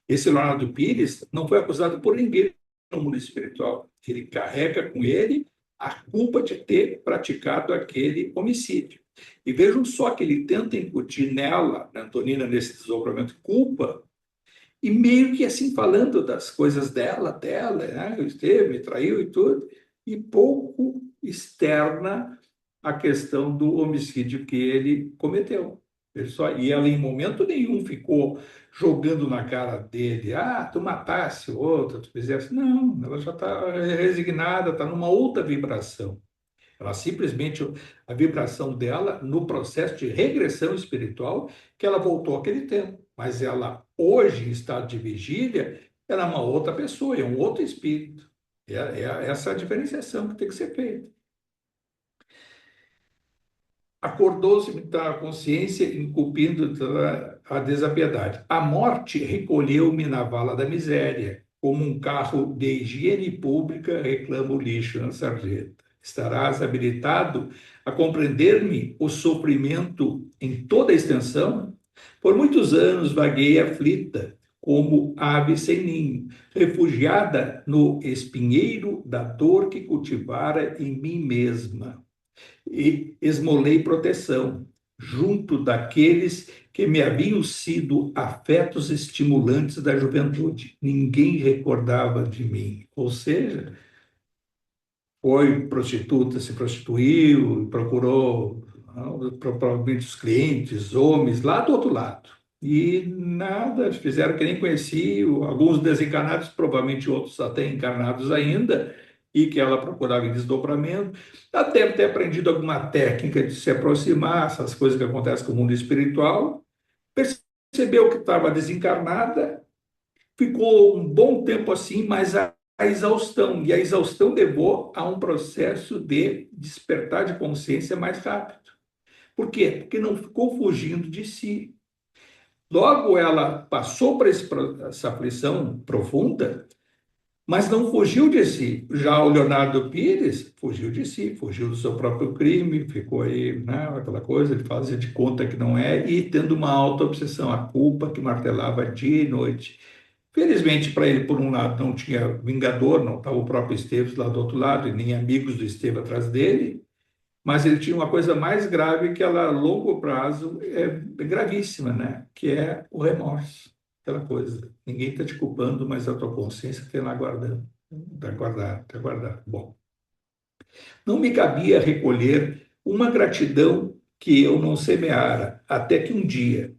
Esse Leonardo Pires não foi acusado por ninguém no mundo espiritual. Ele carrega com ele a culpa de ter praticado aquele homicídio. E vejam só que ele tenta incutir nela, na Antonina, nesse desdobramento, culpa, e meio que assim falando das coisas dela, né? Esteve, me traiu e tudo, e pouco externa a questão do homicídio que ele cometeu. E ela, em momento nenhum, ficou jogando na cara dele: ah, tu matasse o outro, tu fizesse. Não, ela já está resignada, está numa outra vibração. Ela simplesmente, a vibração dela, no processo de regressão espiritual, que ela voltou àquele tempo. Mas ela, hoje, em estado de vigília, ela é uma outra pessoa, é um outro espírito. Essa é a diferenciação que tem que ser feita. acordou-se da consciência, incumbindo a desapiedade. A morte recolheu-me na vala da miséria, como um carro de higiene pública reclama o lixo na sarjeta. Estarás habilitado a compreender-me o sofrimento em toda a extensão? Por muitos anos vaguei aflita, como ave sem ninho, refugiada no espinheiro da dor que cultivara em mim mesma. E esmolei proteção junto daqueles que me haviam sido afetos estimulantes da juventude. Ninguém recordava de mim. Ou seja, foi prostituta, se prostituiu, procurou provavelmente os clientes, homens, lá do outro lado. E nada, fizeram que nem conheciam, alguns desencarnados, provavelmente outros até encarnados ainda, e que ela procurava em desdobramento. Ela deve ter aprendido alguma técnica de se aproximar, essas coisas que acontecem com o mundo espiritual, percebeu que estava desencarnada, ficou um bom tempo assim, mas a exaustão, e a exaustão levou a um processo de despertar de consciência mais rápido. Por quê? Porque não ficou fugindo de si. Logo ela passou por essa aflição profunda, mas não fugiu de si. Já o Leonardo Pires fugiu de si, fugiu do seu próprio crime, ficou aí, né, aquela coisa de fazer de conta que não é, e tendo uma auto-obsessão, a culpa que martelava dia e noite. Felizmente para ele, por um lado, não tinha vingador, não estava o próprio Esteves lá do outro lado, e nem amigos do Esteves atrás dele, mas ele tinha uma coisa mais grave que ela, a longo prazo, é gravíssima, né? Que é o remorso. Aquela coisa, ninguém está te culpando, mas a tua consciência está lá guardando, está guardado, está guardado. Bom, não me cabia recolher uma gratidão que eu não semeara, até que um dia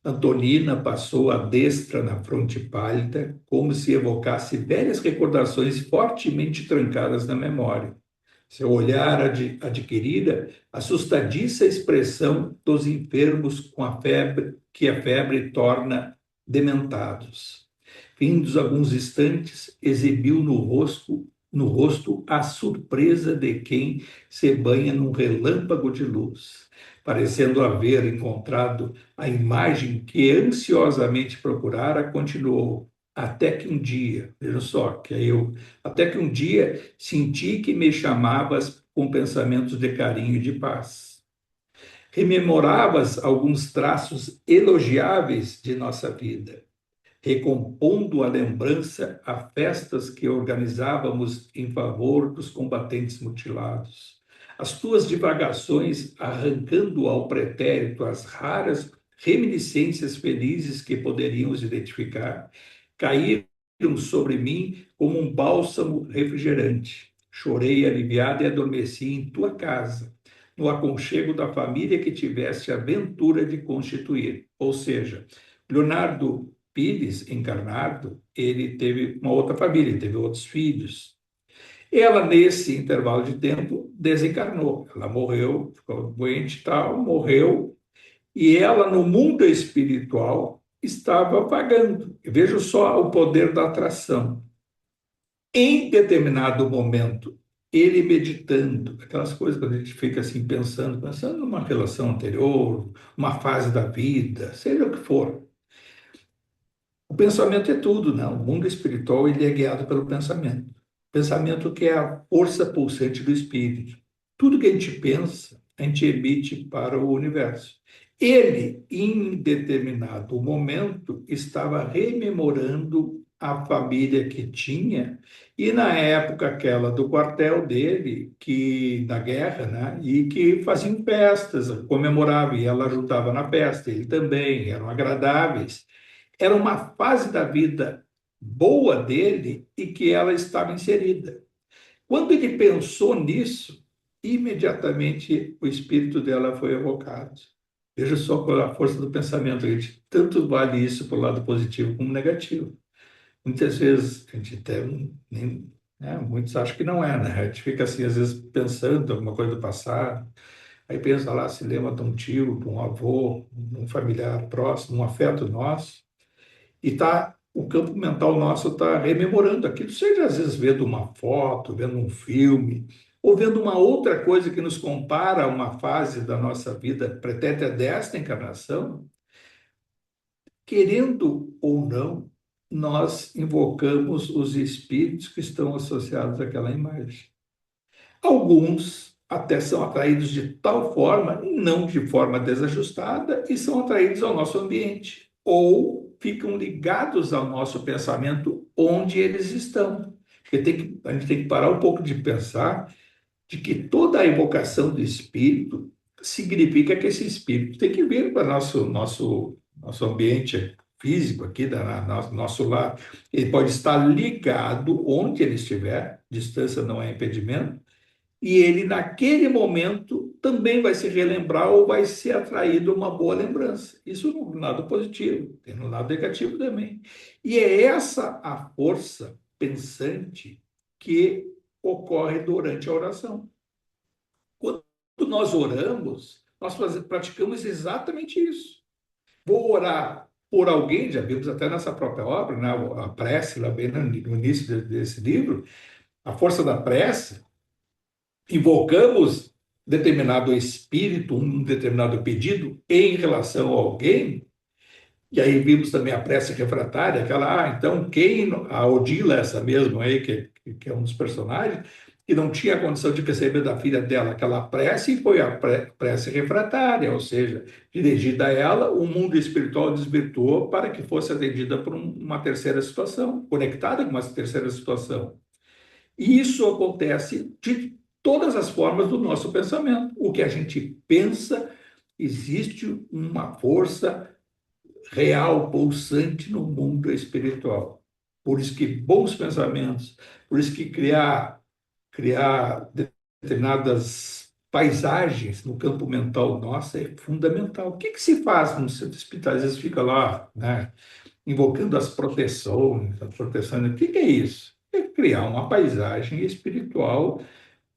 Antonina passou a destra na fronte pálida, como se evocasse velhas recordações fortemente trancadas na memória. Seu olhar adquirira assustadiça expressão dos enfermos com a febre, que a febre torna dementados. Findos alguns instantes, exibiu no rosto a surpresa de quem se banha num relâmpago de luz, parecendo haver encontrado a imagem que ansiosamente procurara, continuou. Até que um dia, veja só, até que um dia senti que me chamavas com pensamentos de carinho e de paz. Rememoravas alguns traços elogiáveis de nossa vida, recompondo a lembrança a festas que organizávamos em favor dos combatentes mutilados. As tuas divagações arrancando ao pretérito as raras reminiscências felizes que poderíamos identificar, caíram sobre mim como um bálsamo refrigerante. Chorei aliviado e adormeci em tua casa, no aconchego da família que tiveste a ventura de constituir. Ou seja, Leonardo Pires, encarnado, ele teve uma outra família, teve outros filhos. Ela, nesse intervalo de tempo, desencarnou. Ela morreu, ficou doente e tal, morreu, e ela, no mundo espiritual, estava vagando. Veja só o poder da atração. Em determinado momento, ele meditando, aquelas coisas que a gente fica assim pensando numa relação anterior, uma fase da vida, seja o que for. O pensamento é tudo, né? O mundo espiritual ele é guiado pelo pensamento. Pensamento que é a força pulsante do espírito. Tudo que a gente pensa, a gente emite para o universo. Ele, em determinado momento, estava rememorando a família que tinha, e na época aquela do quartel dele, que da guerra, né? E que faziam festas, comemorava, e ela ajudava na festa, ele também, eram agradáveis. Era uma fase da vida boa dele e que ela estava inserida. Quando ele pensou nisso, imediatamente o espírito dela foi evocado. Veja só qual é a força do pensamento. A gente tanto vale isso para o lado positivo como negativo. Muitas vezes a gente até nem, né, muitos acham que não é, né? A gente fica assim, às vezes, pensando alguma coisa do passado, aí pensa lá, se lembra de um tio, de um avô, um familiar próximo, um afeto nosso, e o campo mental nosso está rememorando aquilo, seja às vezes vendo uma foto, vendo um filme, ou vendo uma outra coisa que nos compara a uma fase da nossa vida pretérita desta encarnação, querendo ou não, nós invocamos os espíritos que estão associados àquela imagem. Alguns até são atraídos de tal forma, não de forma desajustada, e são atraídos ao nosso ambiente, ou ficam ligados ao nosso pensamento onde eles estão. Porque a gente tem que parar um pouco de pensar de que toda a evocação do espírito significa que esse espírito tem que vir para nosso ambiente físico aqui, nosso lar. Ele pode estar ligado onde ele estiver, distância não é impedimento, e ele, naquele momento, também vai se relembrar ou vai ser atraído a uma boa lembrança. Isso no lado positivo, tem no lado negativo também. E é essa a força pensante que ocorre durante a oração. Quando nós oramos, nós praticamos exatamente isso. Vou orar por alguém, já vimos até nessa própria obra, né? A prece, lá bem no início desse livro, a força da prece, invocamos determinado espírito, um determinado pedido em relação a alguém, e aí vimos também a prece refratária, aquela, então, a Odila, essa mesma aí, que é um dos personagens, que não tinha condição de receber da filha dela aquela prece, e foi a prece refratária, ou seja, dirigida a ela, o mundo espiritual desvirtuou para que fosse atendida por uma terceira situação, conectada com uma terceira situação. E isso acontece de todas as formas do nosso pensamento. O que a gente pensa, existe uma força real, pulsante no mundo espiritual. Por isso que bons pensamentos, por isso que criar determinadas paisagens no campo mental nosso é fundamental. O que se faz no centro espiritual? Às vezes fica lá, né, invocando as proteções, o que é isso? É criar uma paisagem espiritual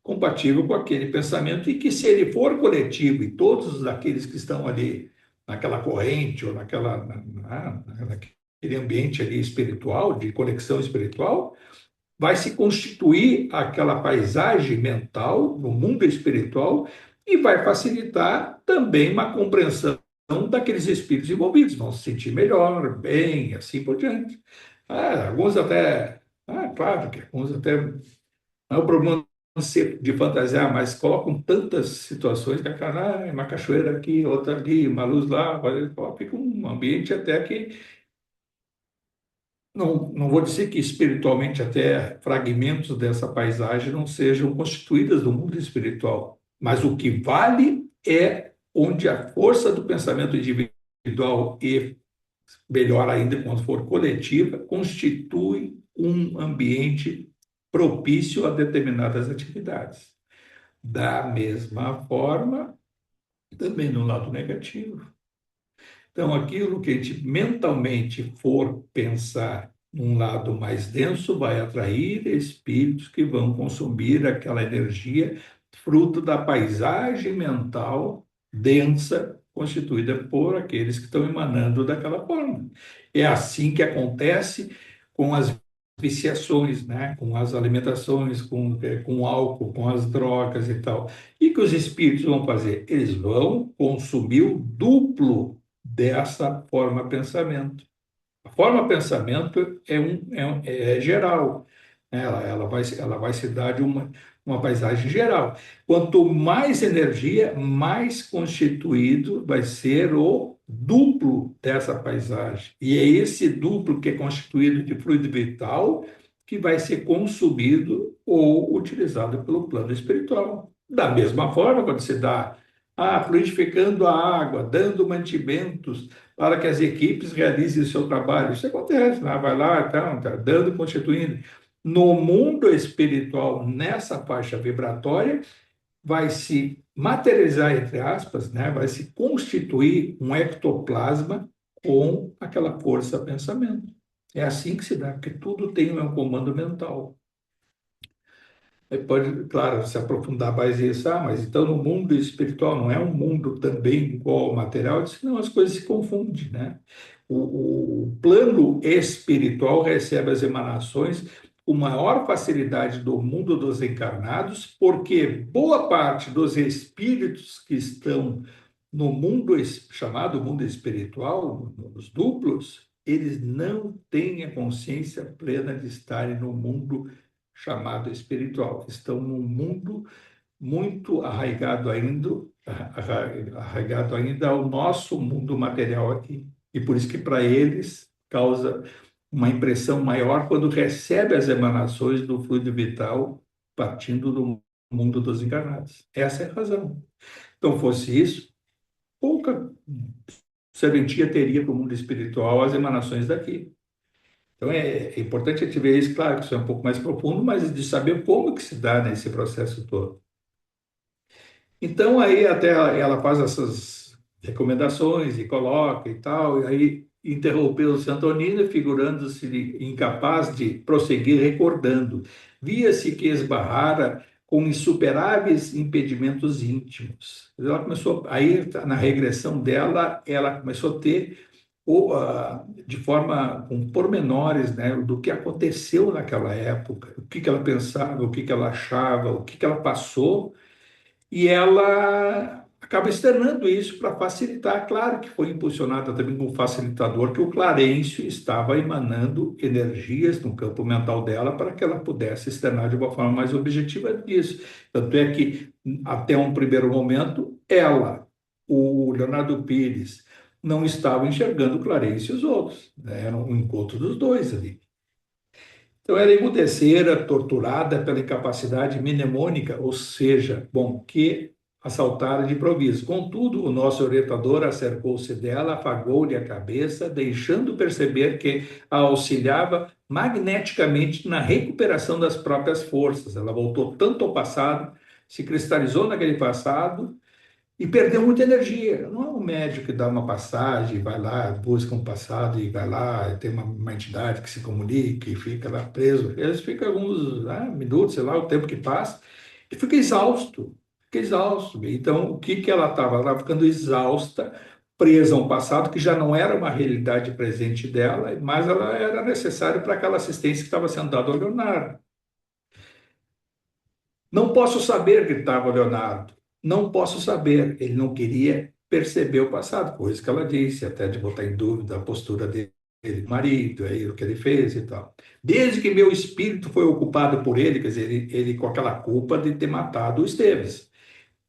compatível com aquele pensamento e que, se ele for coletivo e todos aqueles que estão ali naquela corrente ou naquele ambiente ali espiritual, de conexão espiritual, vai se constituir aquela paisagem mental no mundo espiritual e vai facilitar também uma compreensão daqueles espíritos envolvidos, vão se sentir melhor, bem, assim por diante. Alguns até, claro que alguns até, não é o problema de fantasiar, mas colocam tantas situações que a cara, uma cachoeira aqui, outra ali, uma luz lá, fica um ambiente até que não vou dizer que espiritualmente até fragmentos dessa paisagem não sejam constituídas do mundo espiritual, mas o que vale é onde a força do pensamento individual e, melhor ainda, quando for coletiva, constitui um ambiente propício a determinadas atividades. Da mesma forma, também no lado negativo. Então, aquilo que a gente mentalmente for pensar num lado mais denso vai atrair espíritos que vão consumir aquela energia, fruto da paisagem mental densa constituída por aqueles que estão emanando daquela forma. É assim que acontece com as viciações, né? Com as alimentações, com álcool, com as drogas e tal. E que os espíritos vão fazer? Eles vão consumir o duplo dessa forma pensamento. A forma pensamento é geral, né? Ela vai se dar de uma paisagem geral. Quanto mais energia, mais constituído vai ser o duplo dessa paisagem. E é esse duplo que é constituído de fluido vital que vai ser consumido ou utilizado pelo plano espiritual. Da mesma forma, quando se dá fluidificando a água, dando mantimentos para que as equipes realizem o seu trabalho. Isso acontece, né? Vai lá, tá dando, constituindo. No mundo espiritual, nessa faixa vibratória, vai se materializar, entre aspas, né? Vai se constituir um ectoplasma com aquela força pensamento. É assim que se dá, porque tudo tem um comando mental. Aí pode, claro, se aprofundar mais nisso, mas então no mundo espiritual não é um mundo também igual ao material, senão as coisas se confundem, né? O plano espiritual recebe as emanações com maior facilidade do mundo dos encarnados, porque boa parte dos espíritos que estão no mundo chamado mundo espiritual, nos duplos, eles não têm a consciência plena de estarem no mundo chamado espiritual. Estão num mundo muito arraigado ainda ao nosso mundo material aqui. E por isso que para eles causa uma impressão maior quando recebe as emanações do fluido vital partindo do mundo dos encarnados. Essa é a razão. Então, fosse isso, pouca serventia teria para o mundo espiritual as emanações daqui. Então, é importante a gente ver isso, claro que isso é um pouco mais profundo, mas de saber como que se dá nesse processo todo. Então, aí até ela faz essas recomendações e coloca e tal, e aí interrompeu Santo Antonino, figurando-se incapaz de prosseguir recordando. Via-se que esbarrara com insuperáveis impedimentos íntimos. Ela começou, aí na regressão dela, ela começou a ter, de forma, com pormenores, né, do que aconteceu naquela época, o que ela pensava, o que ela achava, o que ela passou, e ela acaba externando isso para facilitar. Claro que foi impulsionada também com o facilitador, que o Clarencio estava emanando energias no campo mental dela para que ela pudesse externar de uma forma mais objetiva disso. Tanto é que, até um primeiro momento, ela, o Leonardo Pires, não estavam enxergando o Clarencio e os outros, né? Era um encontro dos dois ali. Então, ela emudecera, torturada pela incapacidade mnemônica, ou seja, bom, que assaltara de improviso. Contudo, o nosso orientador acercou-se dela, afagou-lhe a cabeça, deixando perceber que a auxiliava magneticamente na recuperação das próprias forças. Ela voltou tanto ao passado, se cristalizou naquele passado, e perdeu muita energia. Não é um médico que dá uma passagem, vai lá, busca um passado e vai lá, tem uma entidade que se comunica e fica lá preso. Eles ficam alguns minutos, sei lá, o tempo que passa, e fica exausto. Fica exausto. Então, o que que ela estava? Ela estava ficando exausta, presa a um passado que já não era uma realidade presente dela, mas ela era necessária para aquela assistência que estava sendo dada ao Leonardo. Não posso saber, gritava o Leonardo. Não posso saber. Ele não queria perceber o passado, coisa que ela disse, até de botar em dúvida a postura dele, marido, aí o que ele fez e tal. Desde que meu espírito foi ocupado por ele, quer dizer, ele com aquela culpa de ter matado o Esteves.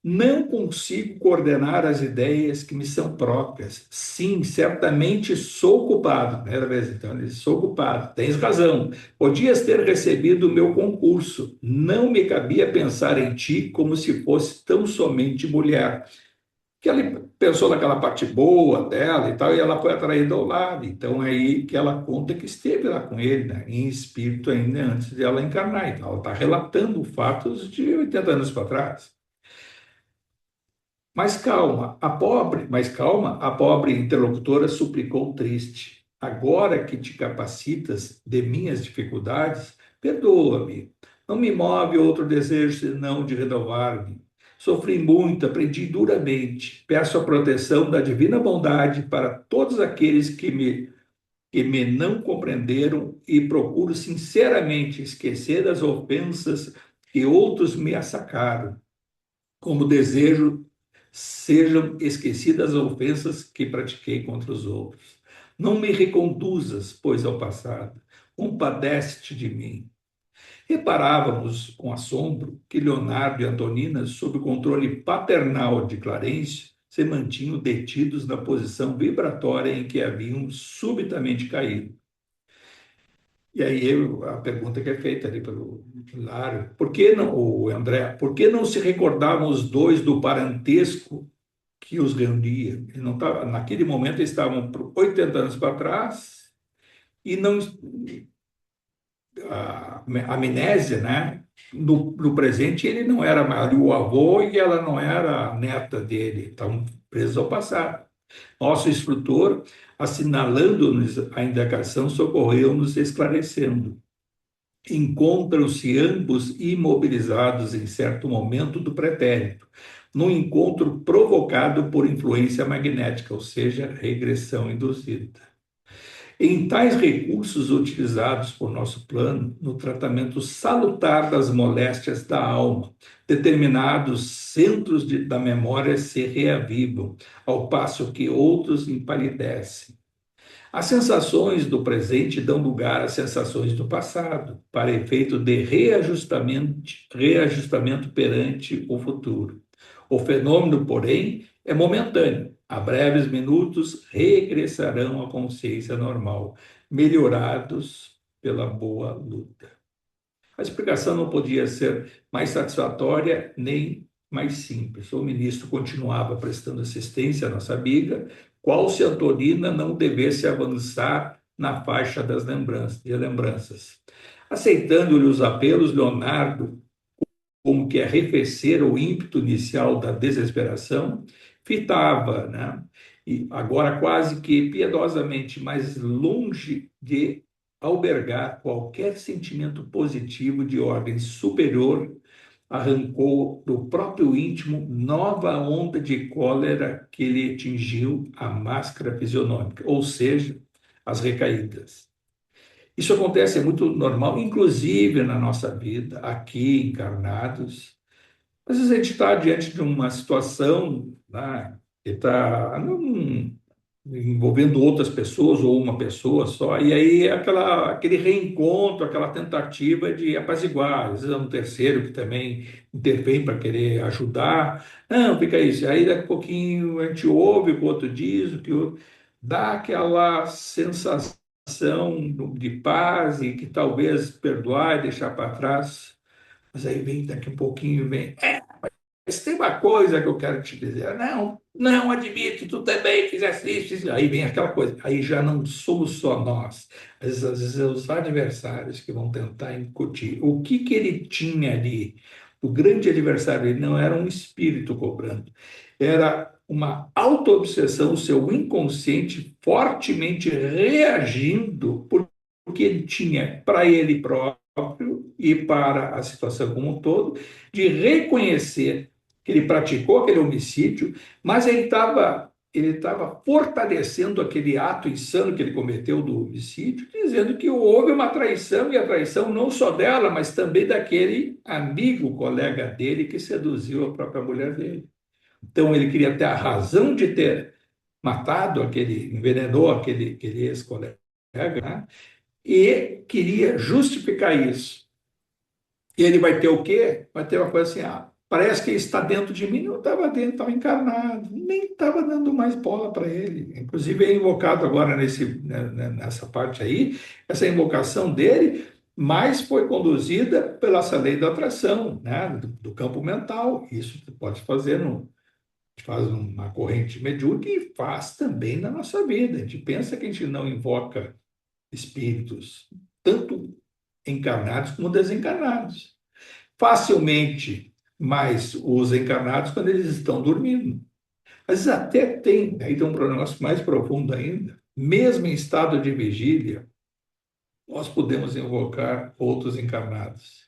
Não consigo coordenar as ideias que me são próprias. Sim, certamente sou culpado. Primeira vez, então, ele sou culpado. Tens razão. Podias ter recebido o meu concurso. Não me cabia pensar em ti como se fosse tão somente mulher. Que ela pensou naquela parte boa dela e tal, e ela foi atraída ao lado. Então, é aí que ela conta que esteve lá com ele, né, em espírito ainda antes de ela encarnar. Então, ela está relatando fatos de 80 anos para trás. Mas calma, a pobre interlocutora suplicou triste. Agora que te capacitas de minhas dificuldades, perdoa-me. Não me move outro desejo senão de renovar-me. Sofri muito, aprendi duramente. Peço a proteção da divina bondade para todos aqueles que me não compreenderam e procuro sinceramente esquecer as ofensas que outros me assacaram, como desejo sejam esquecidas as ofensas que pratiquei contra os outros. Não me reconduzas, pois, ao passado. Compadece-te de mim. Reparávamos com assombro que Leonardo e Antonina, sob o controle paternal de Clarencio, se mantinham detidos na posição vibratória em que haviam subitamente caído. E aí a pergunta que é feita ali pelo Hilário, por que não, o André, por que não se recordavam os dois do parentesco que os reunia? Ele não tava, naquele momento eles estavam 80 anos para trás e não a amnésia, né? No presente ele não era mais o avô e ela não era a neta dele, estavam presos ao passado. Nosso instrutor, assinalando-nos a indagação, socorreu-nos esclarecendo. Encontram-se ambos imobilizados em certo momento do pretérito, num encontro provocado por influência magnética, ou seja, regressão induzida. Em tais recursos utilizados por nosso plano no tratamento salutar das moléstias da alma, determinados centros da memória se reavivam, ao passo que outros empalidecem. As sensações do presente dão lugar às sensações do passado, para efeito de reajustamento perante o futuro. O fenômeno, porém, é momentâneo. A breves minutos regressarão à consciência normal, melhorados pela boa luta. A explicação não podia ser mais satisfatória nem mais simples. O ministro continuava prestando assistência à nossa amiga, qual se Antonina não devesse avançar na faixa das lembranças. Aceitando-lhe os apelos, Leonardo, como que arrefecer o ímpeto inicial da desesperação, fitava, né? E agora quase que piedosamente, mais longe de albergar qualquer sentimento positivo de ordem superior, arrancou do próprio íntimo nova onda de cólera que lhe atingiu a máscara fisionômica, ou seja, as recaídas. Isso acontece, é muito normal, inclusive na nossa vida, aqui encarnados. Às vezes a gente está diante de uma situação, né, que está envolvendo outras pessoas ou uma pessoa só, e aí é aquele reencontro, aquela tentativa de apaziguar. Às vezes é um terceiro que também intervém para querer ajudar. Não, fica isso. Aí daqui a pouquinho a gente ouve o que o outro diz, o que o dá aquela sensação de paz e que talvez perdoar e deixar para trás. Mas aí vem daqui um pouquinho, vem. Mas tem uma coisa que eu quero te dizer. Não, não admito, tu também fizesse isso. Aí vem aquela coisa. Aí já não somos só nós. Às vezes é os adversários que vão tentar incutir. O que ele tinha ali? O grande adversário, ele não era um espírito cobrando. Era uma autoobsessão, o seu inconsciente fortemente reagindo porque ele tinha para ele próprio e para a situação como um todo, de reconhecer que ele praticou aquele homicídio, mas ele estava fortalecendo aquele ato insano que ele cometeu do homicídio, dizendo que houve uma traição, e a traição não só dela, mas também daquele amigo, colega dele, que seduziu a própria mulher dele. Então ele queria ter a razão de ter matado envenenou aquele ex-colega, né? E queria justificar isso. E ele vai ter o quê? Vai ter uma coisa assim, parece que ele está dentro de mim. Não estava dentro, estava encarnado. Nem estava dando mais bola para ele. Inclusive é invocado agora nessa parte aí, essa invocação dele, mas foi conduzida pela essa lei da atração, né? Do campo mental. Isso você pode fazer faz uma corrente mediúnica e faz também na nossa vida. A gente pensa que a gente não invoca espíritos, tanto encarnados como desencarnados. Facilmente, mas os encarnados quando eles estão dormindo. Às vezes até aí tem um problema mais profundo ainda. Mesmo em estado de vigília, nós podemos invocar outros encarnados.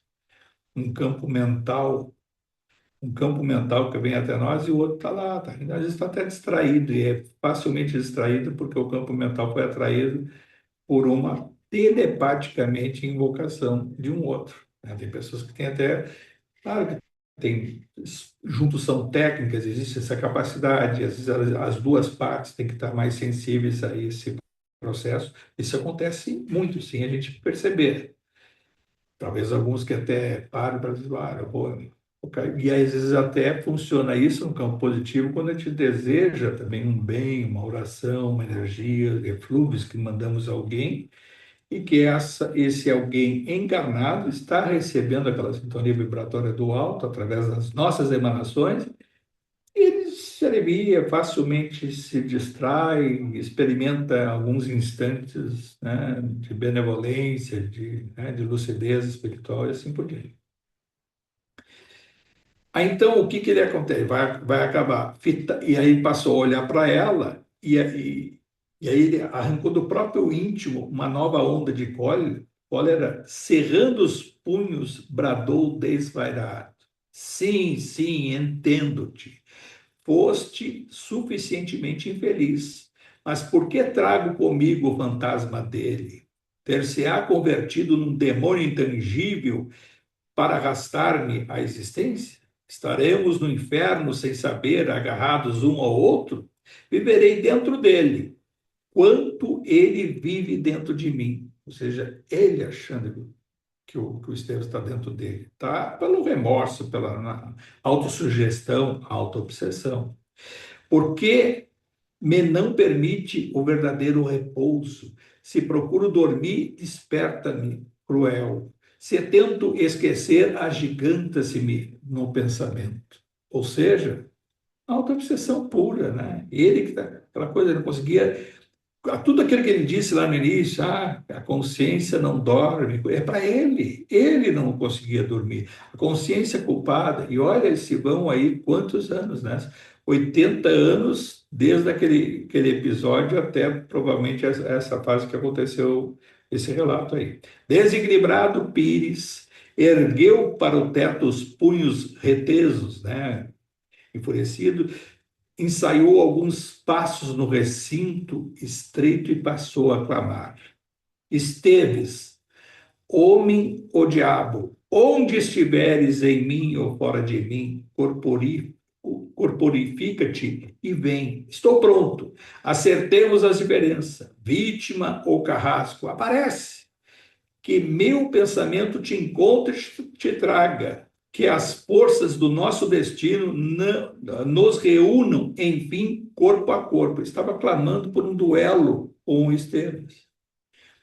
Um campo mental que vem até nós e o outro está lá, às vezes está até distraído, e é facilmente distraído porque o campo mental foi atraído por uma telepaticamente invocação de um outro, né? Tem pessoas que têm até, claro que tem, juntos são técnicas, existe essa capacidade, às vezes as duas partes têm que estar mais sensíveis a esse processo. Isso acontece muito, sim, a gente perceber. Talvez alguns que até param para dizer, eu vou. E às vezes até funciona isso no campo positivo quando a gente deseja também um bem, uma oração, uma energia, eflúvios que mandamos a alguém e que esse alguém encarnado está recebendo aquela sintonia vibratória do alto através das nossas emanações e ele se alivia, facilmente se distrai, experimenta alguns instantes, né, de benevolência, de lucidez espiritual e assim por diante. Aí, então, o que ele acontece? Vai acabar. E aí passou a olhar para ela, e aí ele arrancou do próprio íntimo uma nova onda de cólera, cerrando os punhos, bradou desvairado. Sim, sim, entendo-te. Foste suficientemente infeliz. Mas por que trago comigo o fantasma dele? Ter-se-á convertido num demônio intangível para arrastar-me à existência? Estaremos no inferno sem saber, agarrados um ao outro? Viverei dentro dele, quanto ele vive dentro de mim. Ou seja, ele achando que o Estevam está dentro dele. Tá? Pelo remorso, pela autossugestão, autoobsessão. Porque me não permite o verdadeiro repouso. Se procuro dormir, desperta-me, cruel. Se tento esquecer, agiganta-se-me no pensamento. Ou seja, autoobsessão pura, né? Ele que tá, aquela coisa, ele não conseguia. Tudo aquilo que ele disse lá no início, a consciência não dorme, é para ele não conseguia dormir. A consciência culpada, e olha, se vão aí quantos anos, né? 80 anos desde aquele episódio até provavelmente essa fase que aconteceu, esse relato aí. Desequilibrado, Pires ergueu para o teto os punhos retesos, né? Enfurecido, ensaiou alguns passos no recinto estreito e passou a clamar: Esteves, homem ou diabo, onde estiveres em mim ou fora de mim, corporifica-te e vem. Estou pronto. Acertemos as diferenças. Vítima ou carrasco, aparece. Que meu pensamento te encontre e te traga. Que as forças do nosso destino nos reúnam, enfim, corpo a corpo. Estava clamando por um duelo com o Esteves.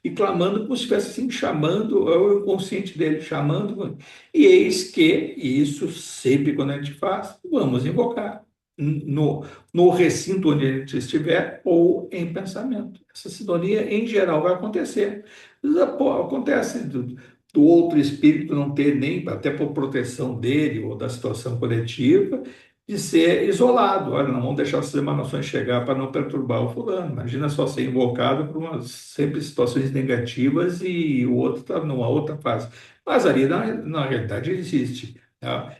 E clamando como se estivesse assim, chamando o inconsciente dele, chamando. E eis que, isso sempre quando a gente faz, vamos invocar no recinto onde a gente estiver ou em pensamento. Essa sintonia, em geral, vai acontecer. Acontece do outro espírito não ter nem, até por proteção dele ou da situação coletiva, de ser isolado. Olha, não vamos deixar essas emanações chegar para não perturbar o fulano. Imagina só ser invocado por umas sempre situações negativas e o outro está numa outra fase. Mas ali, na realidade, existe, né?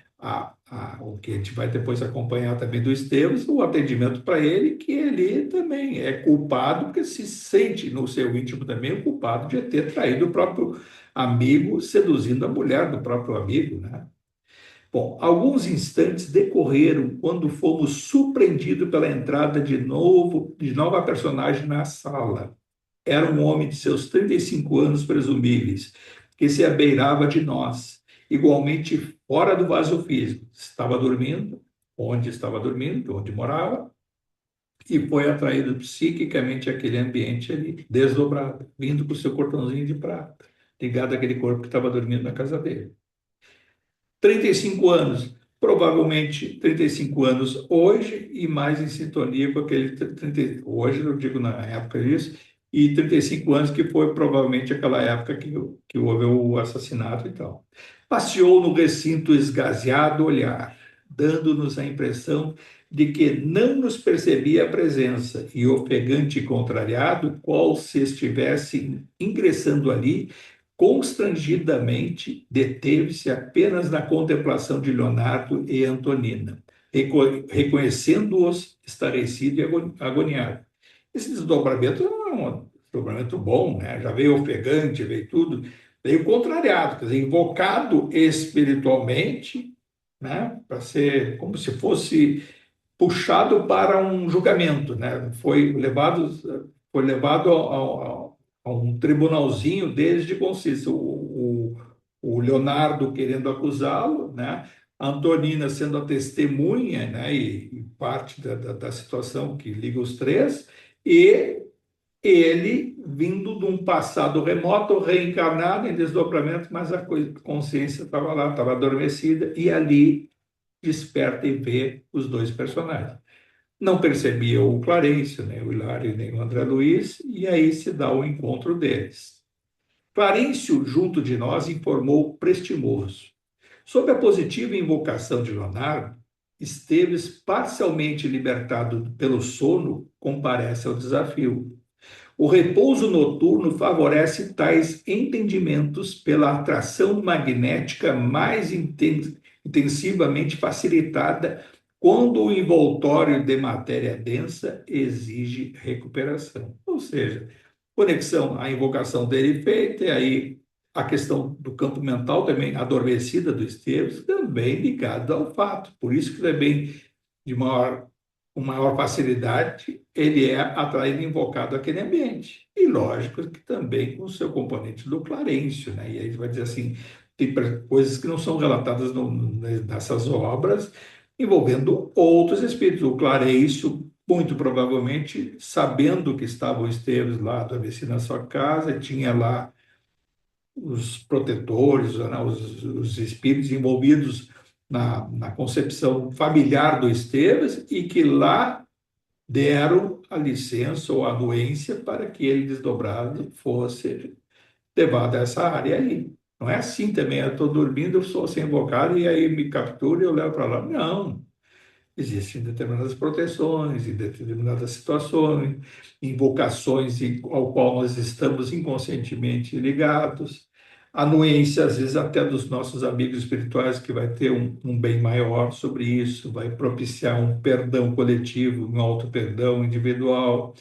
O que a gente vai depois acompanhar também do Esteves, o atendimento para ele, que ele também é culpado, porque se sente no seu íntimo também o culpado de ter traído o próprio amigo, seduzindo a mulher do próprio amigo, né? Bom, alguns instantes decorreram quando fomos surpreendidos pela entrada de nova personagem na sala. Era um homem de seus 35 anos presumíveis, que se abeirava de nós, igualmente fora do vaso físico. Estava dormindo, onde morava, e foi atraído psiquicamente àquele ambiente ali, desdobrado, vindo com o seu cordãozinho de prata, ligado àquele corpo que estava dormindo na casa dele. 35 anos, provavelmente 35 anos hoje e mais em sintonia com aquele 30, hoje, eu digo na época disso, e 35 anos que foi provavelmente aquela época que houve o assassinato e tal. Passeou no recinto esgazeado olhar, dando-nos a impressão de que não nos percebia a presença e ofegante e contrariado, qual se estivesse ingressando ali, constrangidamente deteve-se apenas na contemplação de Leonardo e Antonina, reconhecendo-os estarrecido e agoniado. Esse desdobramento é um desdobramento bom, né? Já veio ofegante, veio tudo, veio contrariado, quer dizer, invocado espiritualmente, né? Para ser como se fosse puxado para um julgamento, né? Foi levado a um tribunalzinho deles de consciência. O Leonardo querendo acusá-lo, né? A Antonina sendo a testemunha, né? E parte da situação que liga os três, e ele vindo de um passado remoto, reencarnado em desdobramento, mas a consciência estava lá, estava adormecida, e ali desperta e vê os dois personagens. Não percebia o Clarencio, nem o Hilário, nem o André Luiz, e aí se dá o encontro deles. Clarencio, junto de nós, informou prestimoso. Sob a positiva invocação de Leonardo, Esteves, parcialmente libertado pelo sono, comparece ao desafio. O repouso noturno favorece tais entendimentos pela atração magnética mais intensivamente facilitada quando o envoltório de matéria densa exige recuperação. Ou seja, conexão, a invocação dele feita, e aí a questão do campo mental também adormecida do Esteves, também ligada ao fato. Por isso que também, de maior, com maior facilidade, ele é atraído e invocado àquele ambiente. E lógico que também com o seu componente do Clarencio, né? E aí a gente vai dizer assim, tem coisas que não são relatadas nessas obras, envolvendo outros espíritos. O Clarencio, muito provavelmente, sabendo que estava o Esteves lá adormecido na sua casa, tinha lá os protetores, né, os espíritos envolvidos na concepção familiar do Esteves e que lá deram a licença ou a anuência para que ele, desdobrado, fosse levado a essa área aí. Não é assim também, eu estou dormindo, eu sou sem invocado e aí me captura e eu levo para lá. Não. Existem determinadas proteções em determinadas situações, invocações ao qual nós estamos inconscientemente ligados, anuência, às vezes, até dos nossos amigos espirituais, que vai ter um bem maior sobre isso, vai propiciar um perdão coletivo, um auto-perdão individual,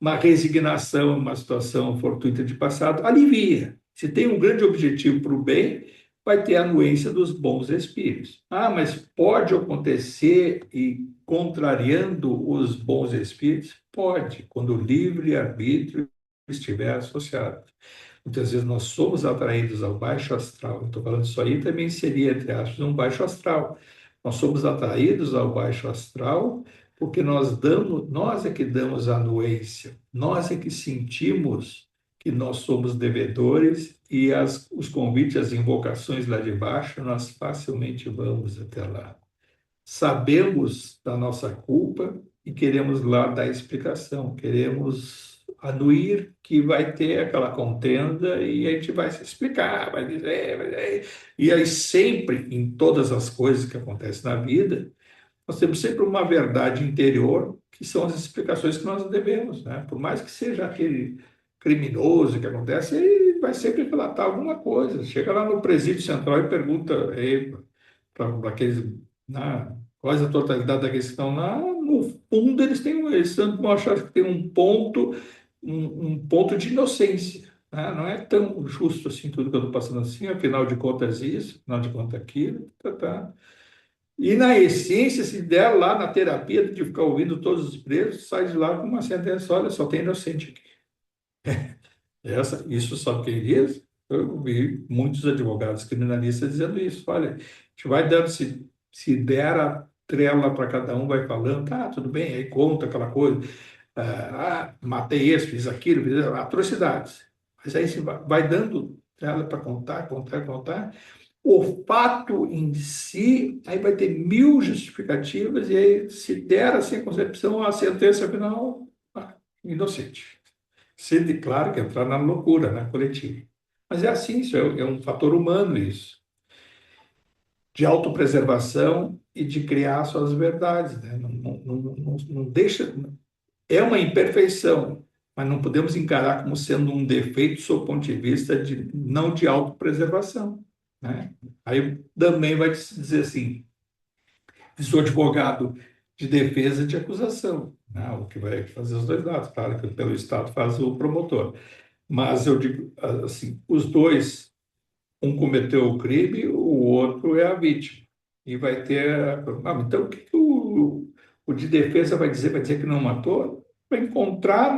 uma resignação em uma situação fortuita de passado, alivia. Se tem um grande objetivo para o bem, vai ter a anuência dos bons espíritos. Ah, mas pode acontecer e contrariando os bons espíritos? Pode, quando o livre-arbítrio estiver associado. Muitas vezes nós somos atraídos ao baixo astral. Estou falando isso aí, também seria, entre aspas, um baixo astral. Nós somos atraídos ao baixo astral porque nós é que damos a anuência, nós é que sentimos que nós somos devedores e os convites, as invocações lá de baixo, nós facilmente vamos até lá. Sabemos da nossa culpa e queremos lá dar explicação, queremos anuir que vai ter aquela contenda e a gente vai se explicar, vai dizer, vai dizer. E aí sempre, em todas as coisas que acontecem na vida, nós temos sempre uma verdade interior, que são as explicações que nós devemos, né? Por mais que seja aquele criminoso que acontece, ele vai sempre relatar alguma coisa. Chega lá no presídio central e pergunta para aqueles, quais a totalidade daqueles que estão lá, no fundo eles vão achar que tem um ponto de inocência. Né? Não é tão justo assim tudo que eu estou passando assim, afinal de contas isso, afinal de contas aquilo, tá. E, na essência, se der lá na terapia de ficar ouvindo todos os presos, sai de lá com uma sentença: olha, só tem inocente aqui. Isso só quem diz? Eu vi muitos advogados criminalistas dizendo isso. Olha, a gente vai dando, se der a trela para cada um, vai falando, tá, tudo bem, aí conta aquela coisa, matei esse, fiz aquilo, fiz atrocidades. Mas aí se vai dando trela para contar, contar, contar. O fato em si, aí vai ter mil justificativas, e aí, se der assim a concepção, a sentença final, inocente. Se declara que entrar na loucura, na coletiva. Mas é assim, isso é um fator humano, isso, de autopreservação e de criar suas verdades. Né? Não deixa. É uma imperfeição, mas não podemos encarar como sendo um defeito, sob o ponto de vista não de autopreservação. Né? Aí também vai dizer assim: sou advogado de defesa e de acusação, né? O que vai fazer os dois lados, claro que pelo Estado faz o promotor. Mas eu digo assim: os dois, um cometeu o crime, o outro é a vítima. E vai ter. Então, o que o de defesa vai dizer? Vai dizer que não matou? Vai encontrar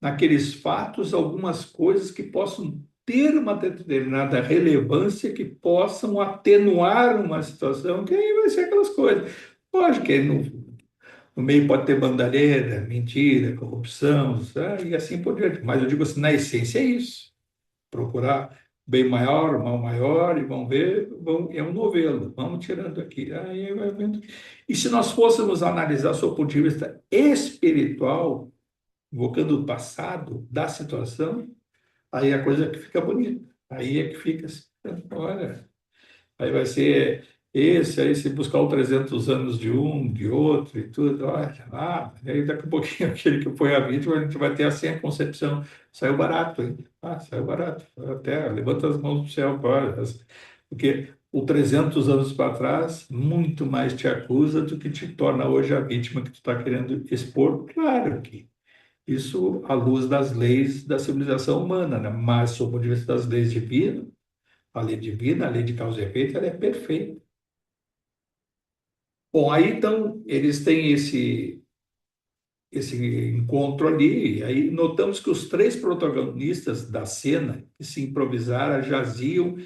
naqueles fatos algumas coisas que possam ter uma determinada relevância, que possam atenuar uma situação, que aí vai ser aquelas coisas. Lógico que aí no meio pode ter bandalheira, mentira, corrupção, sabe? E assim por diante. Mas eu digo assim, na essência é isso. Procurar bem maior, mal maior, e vão ver, é um novelo. Vamos tirando aqui. Aí vai vendo. E se nós fôssemos analisar sob o ponto de vista espiritual, invocando o passado da situação, aí a coisa que fica bonita. Aí é que fica assim, olha, aí vai ser esse, aí se buscar os 300 anos de um, de outro e tudo, olha, aí daqui a pouquinho aquele que foi a vítima, a gente vai ter assim a concepção, saiu barato, hein? Saiu barato, até levanta as mãos para o céu, olha, porque ou 300 anos para trás, muito mais te acusa do que te torna hoje a vítima que tu está querendo expor. Claro que isso à luz das leis da civilização humana, né? Mas, sob o ponto de vista das leis divinas, a lei divina, a lei de causa e efeito, ela é perfeita. Bom, aí então eles têm esse encontro ali, e aí notamos que os três protagonistas da cena que se improvisaram jaziam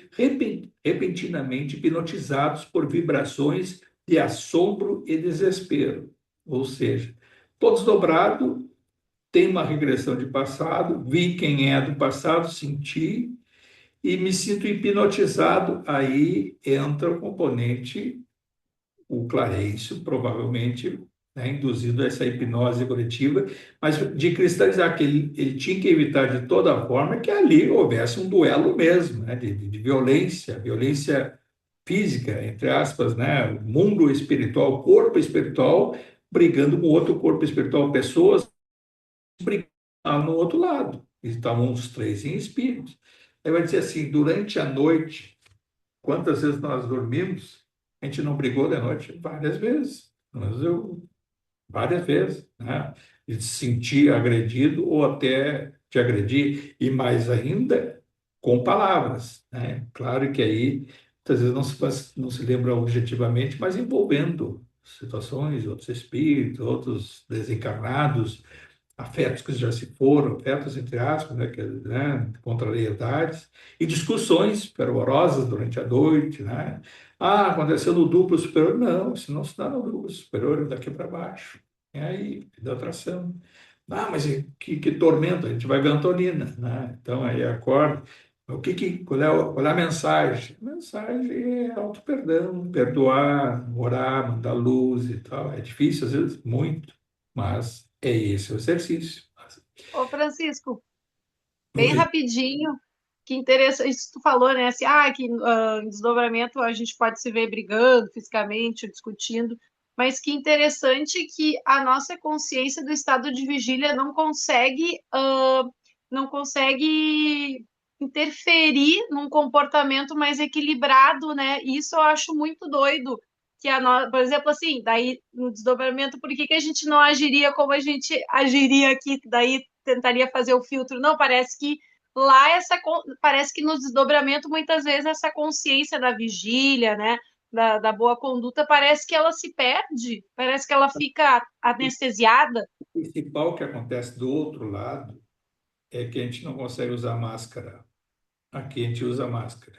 repentinamente hipnotizados por vibrações de assombro e desespero. Ou seja, todos dobrados, tem uma regressão de passado, vi quem é do passado, senti e me sinto hipnotizado. Aí entra o componente, o Clarencio, provavelmente, né, induzindo essa hipnose coletiva, mas de cristalizar, que ele tinha que evitar de toda forma que ali houvesse um duelo mesmo, né, de violência, violência física, entre aspas, né, o mundo espiritual, o corpo espiritual, brigando com outro corpo espiritual, pessoas brigando no outro lado. Estavam os três em espíritos. Aí vai dizer assim, durante a noite, quantas vezes nós dormimos, a gente não brigou de noite? Várias vezes. Mas várias vezes, né? De se sentir agredido ou até te agredir, e mais ainda com palavras, né? Claro que aí, muitas vezes não se lembra objetivamente, mas envolvendo situações, outros espíritos, outros desencarnados, afetos que já se foram, afetos entre aspas, né, contrariedades, e discussões fervorosas durante a noite, né? Ah, aconteceu no duplo superior. Não, isso não se dá no duplo superior, é daqui para baixo. É aí, da atração. Ah, mas que tormento, a gente vai ver a Antonina, né? Então aí acorda. Qual é a mensagem? A mensagem é auto-perdão, perdoar, orar, mandar luz e tal. É difícil, às vezes, muito, mas é esse o exercício. Ô, Francisco, bem Oi. rapidinho, que interessante, isso tu falou, né, assim, que em desdobramento a gente pode se ver brigando fisicamente, discutindo, mas que interessante que a nossa consciência do estado de vigília não consegue interferir num comportamento mais equilibrado, né, isso eu acho muito doido, por exemplo, assim, daí no desdobramento, por que que a gente não agiria como a gente agiria aqui, daí tentaria fazer o filtro? Não, parece que lá parece que no desdobramento muitas vezes essa consciência da vigília, né, da boa conduta, parece que ela se perde, parece que ela fica anestesiada. O principal que acontece do outro lado é que a gente não consegue usar máscara. Aqui a gente usa máscara.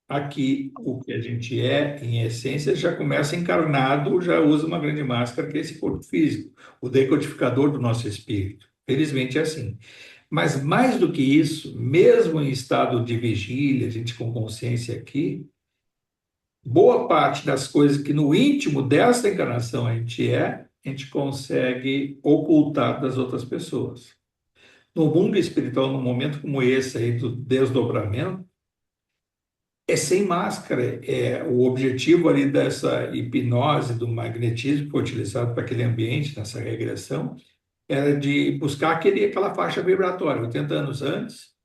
Aqui, o que a gente é, em essência, já começa encarnado, já usa uma grande máscara, que é esse corpo físico, o decodificador do nosso espírito. Felizmente é assim. Mas mais do que isso, mesmo em estado de vigília, a gente com consciência aqui, boa parte das coisas que no íntimo desta encarnação a gente consegue ocultar das outras pessoas. No mundo espiritual, num momento como esse aí do desdobramento, é sem máscara. É o objetivo ali dessa hipnose, do magnetismo que foi utilizado para aquele ambiente, nessa regressão, era de buscar aquela faixa vibratória, 80 anos antes,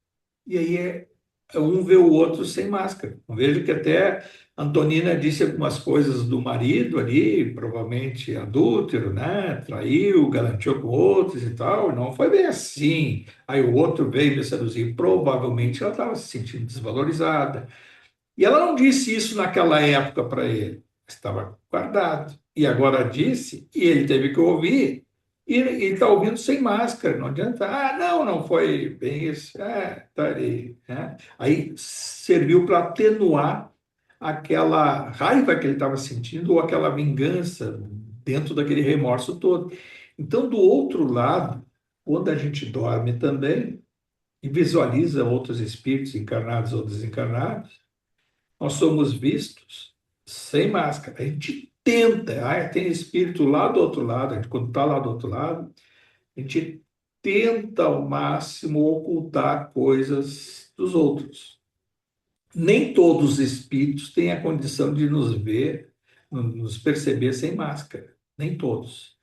e aí um vê o outro sem máscara. Eu vejo que até Antonina disse algumas coisas do marido ali, provavelmente adúltero, né? Traiu, galanteou com outros e tal. Não foi bem assim. Aí o outro veio me seduzir. Provavelmente ela estava se sentindo desvalorizada. E ela não disse isso naquela época para ele, estava guardado. E agora disse, e ele teve que ouvir, e está ouvindo sem máscara, não adianta. Ah, não, não foi bem isso. Tá aí, né? Aí serviu para atenuar aquela raiva que ele estava sentindo ou aquela vingança dentro daquele remorso todo. Então, do outro lado, quando a gente dorme também e visualiza outros espíritos encarnados ou desencarnados, nós somos vistos sem máscara. A gente tenta, tem espírito lá do outro lado, a gente, quando está lá do outro lado, a gente tenta ao máximo ocultar coisas dos outros. Nem todos os espíritos têm a condição de nos ver, nos perceber sem máscara. Nem todos.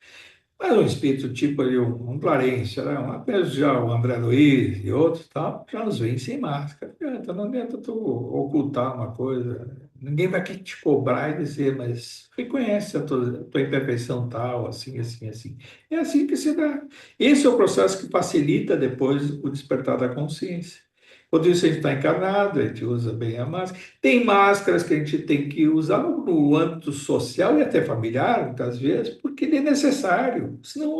Mas um espírito tipo ali, um Clarence, né? Uma vez já o André Luiz e outros tal, já nos vêm sem máscara. Então não adianta tu ocultar uma coisa, Ninguém vai aqui te cobrar e dizer, mas reconhece a tua imperfeição tal, assim, assim, assim. É assim que se dá. Esse é o processo que facilita depois o despertar da consciência. Quando isso a gente está encarnado, a gente usa bem a máscara. Tem máscaras que a gente tem que usar no âmbito social e até familiar, muitas vezes, porque ele é necessário. Senão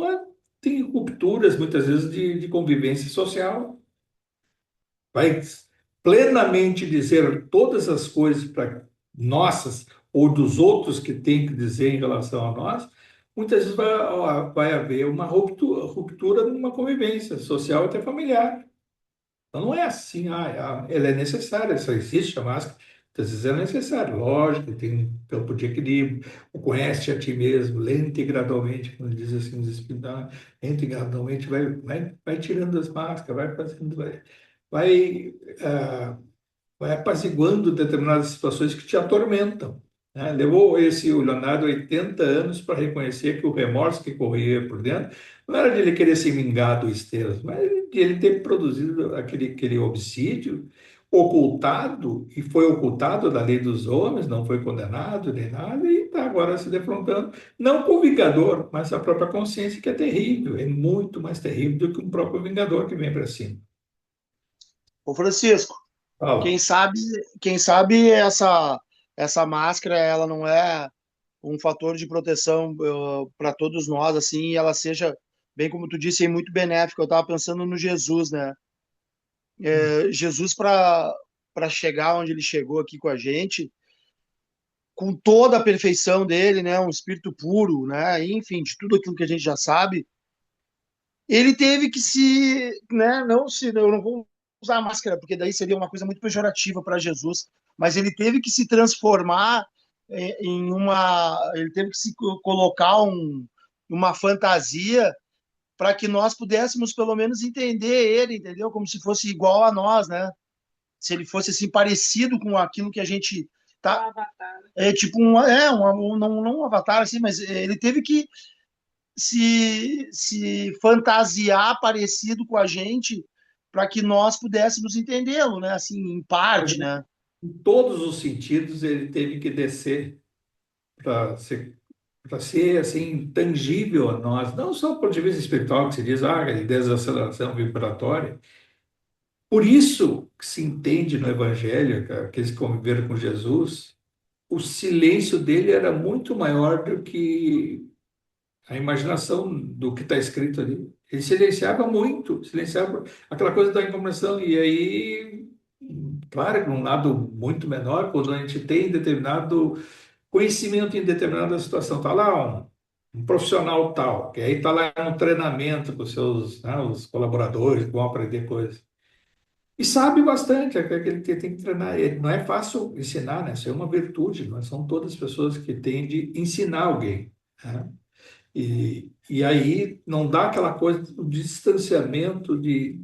tem rupturas, muitas vezes, de convivência social. Vai plenamente dizer todas as coisas para nossas ou dos outros que tem que dizer em relação a nós, muitas vezes vai haver uma ruptura numa convivência social até familiar. Então não é assim, ela é necessária, só existe a máscara. Muitas vezes é necessário, lógico, tem um campo de equilíbrio, o conhece a ti mesmo, lento e gradualmente, como diz assim os espíritos, lento e gradualmente vai tirando as máscaras, vai fazendo, vai, ah, vai apaziguando determinadas situações que te atormentam, né? Levou o Leonardo 80 anos para reconhecer que o remorso que corria por dentro não era de ele querer se vingar do Estevam, mas de ele ter produzido aquele homicídio ocultado, e foi ocultado da lei dos homens, não foi condenado nem nada, e está agora se defrontando, não com o vingador, mas a própria consciência, que é terrível, é muito mais terrível do que um próprio vingador que vem para cima. Ô Francisco, Fala. quem sabe essa máscara ela não é um fator de proteção para todos nós, assim, e ela seja, bem como tu disse, muito benéfica. Eu estava pensando no Jesus, né? Jesus, para chegar onde ele chegou aqui com a gente, com toda a perfeição dele, né? Um espírito puro, né? Enfim, de tudo aquilo que a gente já sabe, ele teve que se, né? Eu não vou usar máscara, porque daí seria uma coisa muito pejorativa para Jesus, mas ele teve que se transformar ele teve que se colocar uma fantasia para que nós pudéssemos pelo menos entender ele, entendeu? Como se fosse igual a nós, né? Se ele fosse assim parecido com aquilo que a gente tá, Um avatar. é tipo não um avatar assim, mas ele teve que se fantasiar parecido com a gente para que nós pudéssemos entendê-lo, né? Assim, em parte, né? Em todos os sentidos, ele teve que descer para ser assim tangível a nós, não só do ponto de vista espiritual, que se diz, desaceleração vibratória. Por isso que se entende no Evangelho, que aqueles que conviveram com Jesus, o silêncio dele era muito maior do que a imaginação do que está escrito ali. Ele silenciava muito, silenciava aquela coisa da incompreensão. E aí, claro, de um lado muito menor, quando a gente tem determinado conhecimento em determinada situação. Está lá um profissional tal, que aí está lá no treinamento com os seus, né, os colaboradores que vão aprender coisas. E sabe bastante, é que ele tem que treinar. Não é fácil ensinar, né? Isso é uma virtude, não são todas as pessoas que têm de ensinar alguém, né? E aí não dá aquela coisa do distanciamento de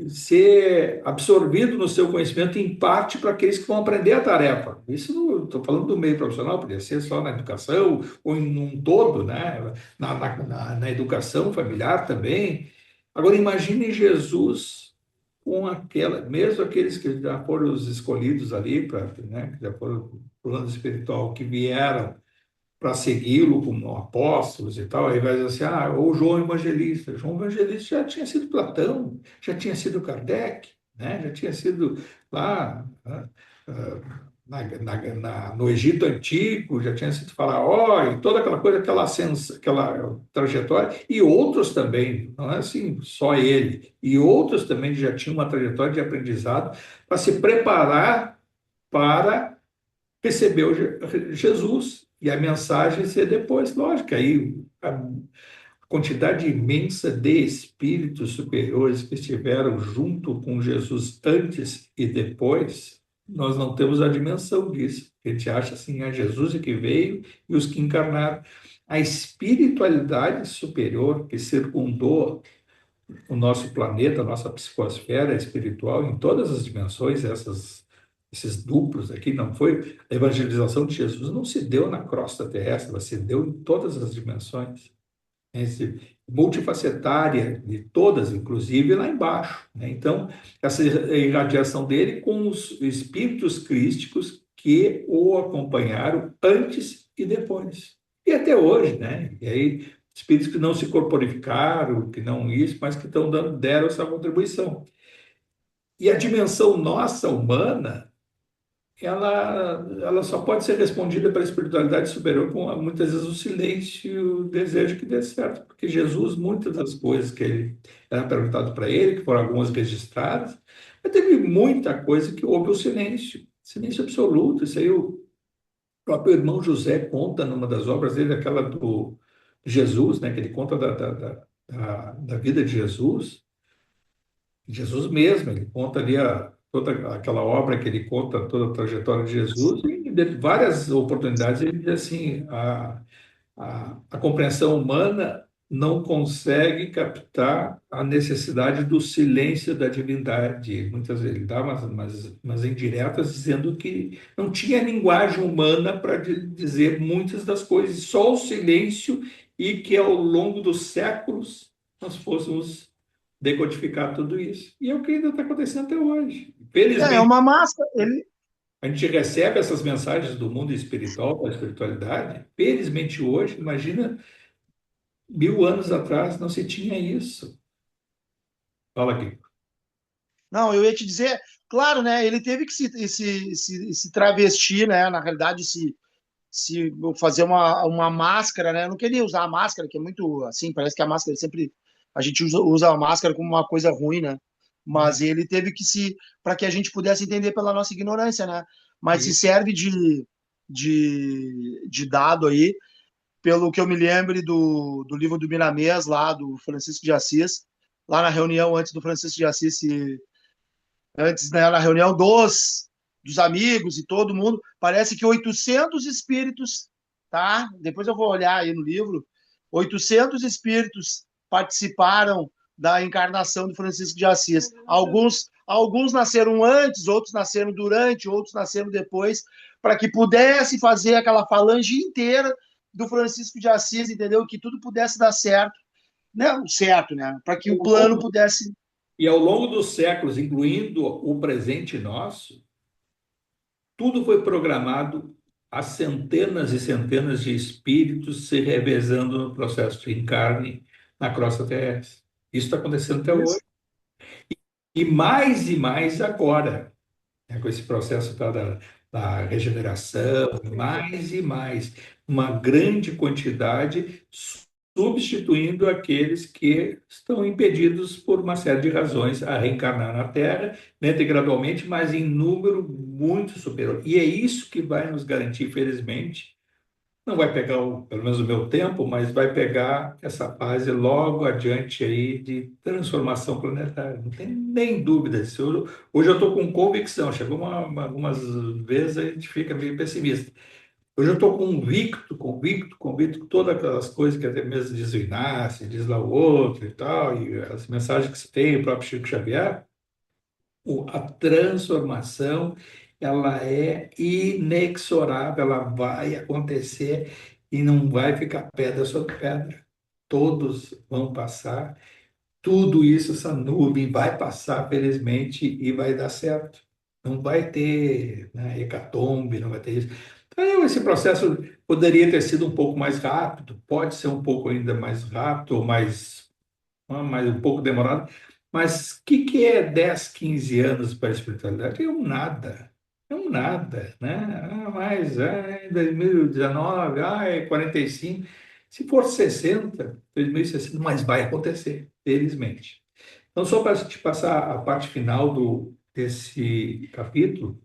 ser absorvido no seu conhecimento em parte para aqueles que vão aprender a tarefa. Isso estou falando do meio profissional, poderia ser só na educação ou em um todo, né? Na educação familiar também. Agora imagine Jesus com mesmo aqueles que já foram os escolhidos ali, né? Que já foram para o plano espiritual, que vieram para segui-lo como apóstolos e tal, aí vai dizer assim, ou João Evangelista. João Evangelista já tinha sido Platão, já tinha sido Kardec, né? Já tinha sido lá no Egito Antigo, já tinha sido Faraó, e toda aquela coisa, aquela trajetória, e outros também, não é assim, só ele, e outros também já tinham uma trajetória de aprendizado para se preparar para receber Jesus e a mensagem ser depois, lógico, aí a quantidade imensa de espíritos superiores que estiveram junto com Jesus antes e depois, nós não temos a dimensão disso. A gente acha assim, a Jesus é que veio e os que encarnaram. A espiritualidade superior que circundou o nosso planeta, a nossa psicosfera espiritual, em todas as dimensões, esses duplos aqui, não foi? A evangelização de Jesus não se deu na crosta terrestre, ela se deu em todas as dimensões, né? Multifacetária de todas, inclusive lá embaixo, né? Então, essa irradiação dele com os espíritos crísticos que o acompanharam antes e depois. E até hoje, né? E aí, espíritos que não se corporificaram, que não isso, mas que deram essa contribuição. E a dimensão nossa, humana, ela só pode ser respondida pela espiritualidade superior com muitas vezes o silêncio e o desejo que dê certo, porque Jesus, muitas das coisas que ele era perguntado para ele, que foram algumas registradas, mas teve muita coisa que houve o silêncio, silêncio absoluto. Isso aí o próprio irmão José conta numa das obras dele, aquela do Jesus, né, que ele conta da vida de Jesus. Jesus mesmo, ele conta ali toda aquela obra que ele conta toda a trajetória de Jesus, e de várias oportunidades ele diz assim, a compreensão humana não consegue captar a necessidade do silêncio da divindade. Muitas vezes ele dá umas indiretas dizendo que não tinha linguagem humana para dizer muitas das coisas, só o silêncio, e que ao longo dos séculos nós fôssemos decodificar tudo isso. E é o que ainda está acontecendo até hoje. É Felizmente, uma máscara. Ele, a gente recebe essas mensagens do mundo espiritual, da espiritualidade. Felizmente hoje, imagina, 1000 anos atrás não se tinha isso. Fala aqui. não, eu ia te dizer, claro, né? Ele teve que se travestir, né? Na realidade, se fazer uma máscara, né? Eu não queria usar a máscara, que é muito assim, parece que a máscara sempre. A gente usa a máscara como uma coisa ruim, né? Mas ele teve que se. Para que a gente pudesse entender pela nossa ignorância, né? Mas se E, serve de dado aí, pelo que eu me lembre do livro do Miramês, lá do Francisco de Assis, lá na reunião antes do Francisco de Assis antes, né, na reunião dos amigos e todo mundo, parece que 800 espíritos, tá? Depois eu vou olhar aí no livro, 800 espíritos participaram da encarnação de Francisco de Assis. Alguns nasceram antes, outros nasceram durante, outros nasceram depois, para que pudesse fazer aquela falange inteira do Francisco de Assis, entendeu? Que tudo pudesse dar certo, né? Certo, né? Para que o plano pudesse. e ao longo dos séculos, incluindo o presente nosso, tudo foi programado, há centenas e centenas de espíritos se revezando no processo de encarne na crosta terrestre. Isso está acontecendo até hoje. E mais agora, né, com esse processo da regeneração, mais e mais, uma grande quantidade substituindo aqueles que estão impedidos por uma série de razões a reencarnar na Terra, lenta e gradualmente, mas em número muito superior. E é isso que vai nos garantir, felizmente, não vai pegar, pelo menos o meu tempo, mas vai pegar essa fase logo adiante aí de transformação planetária. Não tem nem dúvida disso. Hoje eu estou com convicção. Chegou algumas vezes a gente fica meio pessimista. Hoje eu estou convicto que todas aquelas coisas que até mesmo diz o Inácio, diz lá o outro e tal, e as mensagens que se tem, o próprio Chico Xavier, a transformação, ela é inexorável, ela vai acontecer e não vai ficar pedra sobre pedra. Todos vão passar, tudo isso, essa nuvem vai passar, felizmente, e vai dar certo. Não vai ter, né, hecatombe, não vai ter isso. Então, esse processo poderia ter sido um pouco mais rápido, pode ser um pouco ainda mais rápido, ou mais um pouco demorado, mas o que é 10, 15 anos para a espiritualidade? É um nada, né? Mas em 2019, é 45, se for 60, 2060, mas vai acontecer, felizmente. Então, só para te passar a parte final desse capítulo,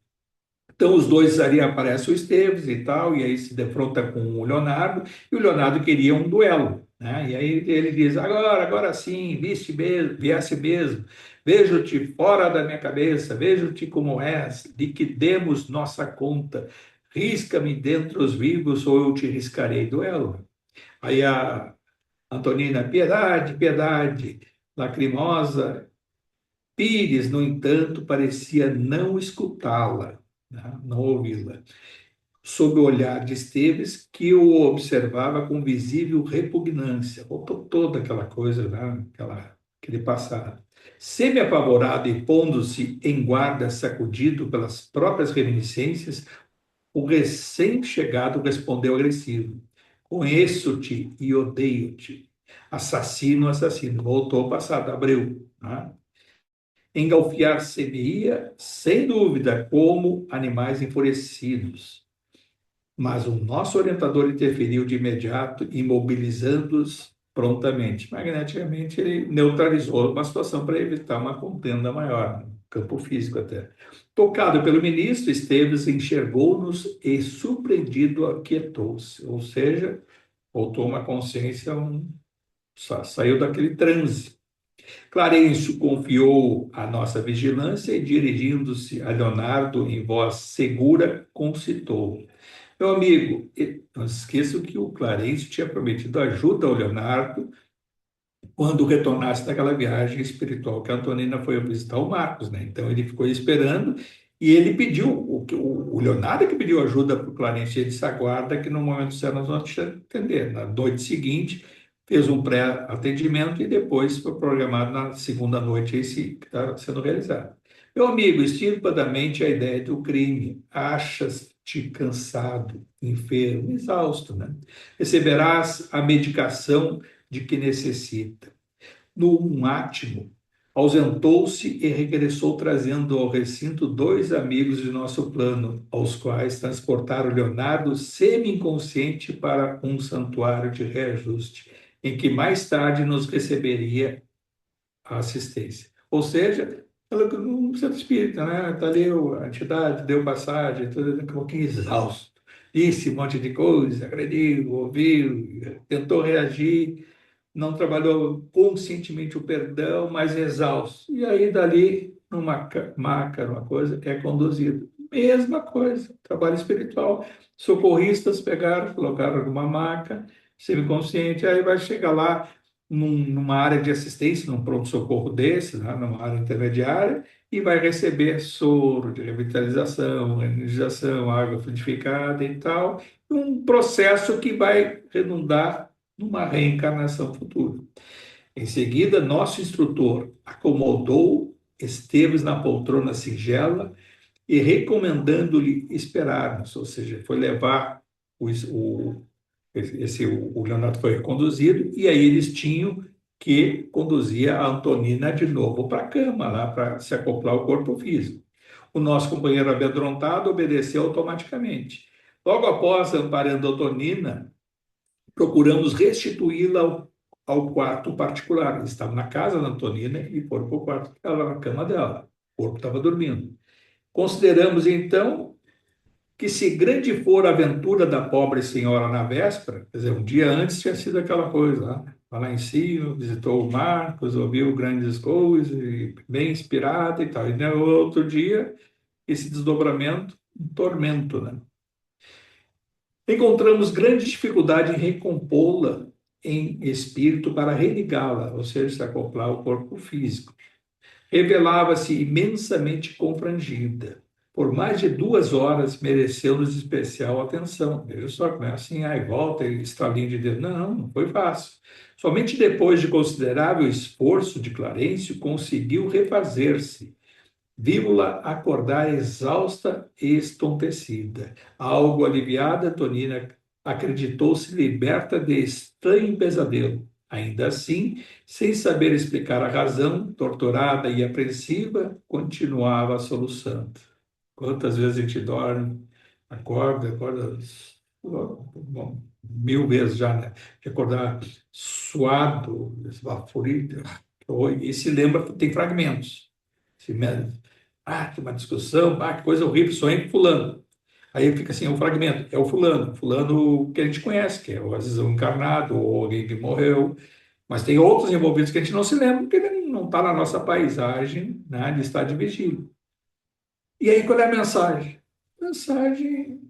então, os dois ali aparece o Esteves e tal, e aí se defronta com o Leonardo, e o Leonardo queria um duelo, né? E aí ele diz: agora sim, viesse mesmo, vejo-te fora da minha cabeça, vejo-te como és, liquidemos nossa conta, risca-me dentre os vivos, ou eu te riscarei duelo. Aí a Antonina: piedade, piedade, lacrimosa. Pires, no entanto, parecia não escutá-la, né? Não ouvi-la, sob o olhar de Esteves, que o observava com visível repugnância. Voltou toda aquela coisa, né? Aquele passado. Semi-apavorado e pondo-se em guarda, sacudido pelas próprias reminiscências, O recém-chegado respondeu agressivo: conheço-te e odeio-te. Assassino, assassino. Voltou ao passado, abriu. Né? Engalfiar-se-ia, sem dúvida, como animais enfurecidos. Mas o nosso orientador interferiu de imediato, imobilizando-os prontamente. Magneticamente, ele neutralizou uma situação para evitar uma contenda maior, no campo físico até. Tocado pelo ministro, Esteves enxergou-nos e, surpreendido, aquietou-se. Ou seja, voltou uma consciência, saiu daquele transe. Clarencio confiou a nossa vigilância e, dirigindo-se a Leonardo em voz segura, concitou: meu amigo, não se esqueça que o Clarencio tinha prometido ajuda ao Leonardo quando retornasse daquela viagem espiritual que a Antonina foi visitar o Marcos, né? Então ele ficou esperando e ele pediu, o Leonardo que pediu ajuda para o Clarencio, ele se aguarda que no momento certo nós vamos te atender. Na noite seguinte, fez um pré-atendimento e depois foi programado na segunda noite esse que está sendo realizado. Meu amigo, extirpa da mente a ideia do crime. Achas-te cansado, enfermo, exausto, né? Receberás a medicação de que necessita. No átimo, ausentou-se e regressou trazendo ao recinto 2 amigos de nosso plano, aos quais transportaram Leonardo semi-inconsciente para um santuário de reajuste, em que mais tarde nos receberia a assistência. Ou seja, um centro espírita, né? Está ali a entidade, deu passagem, tudo um pouquinho exausto. Disse um monte de coisa, agrediu, ouviu, tentou reagir, não trabalhou conscientemente o perdão, mas exausto. E aí, dali, numa maca, numa coisa, é conduzido. Mesma coisa, trabalho espiritual. Socorristas pegaram, colocaram numa maca, semiconsciente, aí vai chegar lá numa área de assistência, num pronto-socorro desse, né, numa área intermediária, e vai receber soro de revitalização, energização, água fluidificada e tal, um processo que vai redundar numa reencarnação futura. Em seguida, nosso instrutor acomodou Esteves na poltrona singela e recomendando-lhe esperarmos, ou seja, foi levar o Leonardo foi reconduzido e aí eles tinham que conduzir a Antonina de novo para a cama, lá para se acoplar ao corpo físico. O nosso companheiro amedrontado obedeceu automaticamente. Logo após, amparando a Antonina, procuramos restituí-la ao quarto particular. Eles estavam na casa da Antonina e foram para o quarto, ela na cama dela. O corpo estava dormindo. Consideramos, então, que se grande for a aventura da pobre senhora na véspera, quer dizer, um dia antes tinha sido aquela coisa, né? Lá em cima, visitou o Marcos, ouviu grandes coisas, bem inspirada e tal. E no outro dia, esse desdobramento, um tormento, né? Encontramos grande dificuldade em recompô-la em espírito para religá-la, ou seja, se acoplar ao corpo físico. Revelava-se imensamente confrangida. Por mais de 2 horas mereceu-nos especial atenção. Veja só, não é assim, aí volta e estalinho de dedo. Não, não foi fácil. Somente depois de considerável esforço de Clarencio conseguiu refazer-se. Vimos-la acordar exausta e estontecida. Algo aliviada, Tonina acreditou-se liberta de estranho pesadelo. Ainda assim, sem saber explicar a razão, torturada e apreensiva, continuava soluçando. Quantas vezes a gente dorme, acorda, bom, 1000 vezes já, né? De acordar suado, esbaforido, e se lembra, tem fragmentos. Tem uma discussão, que coisa horrível, sonhei com fulano. Aí fica assim, o fragmento, é o fulano que a gente conhece, que é às vezes um encarnado ou alguém que morreu, mas tem outros envolvidos que a gente não se lembra, porque ele não está na nossa paisagem, né, de estar de vigília. E aí, qual é a mensagem? A mensagem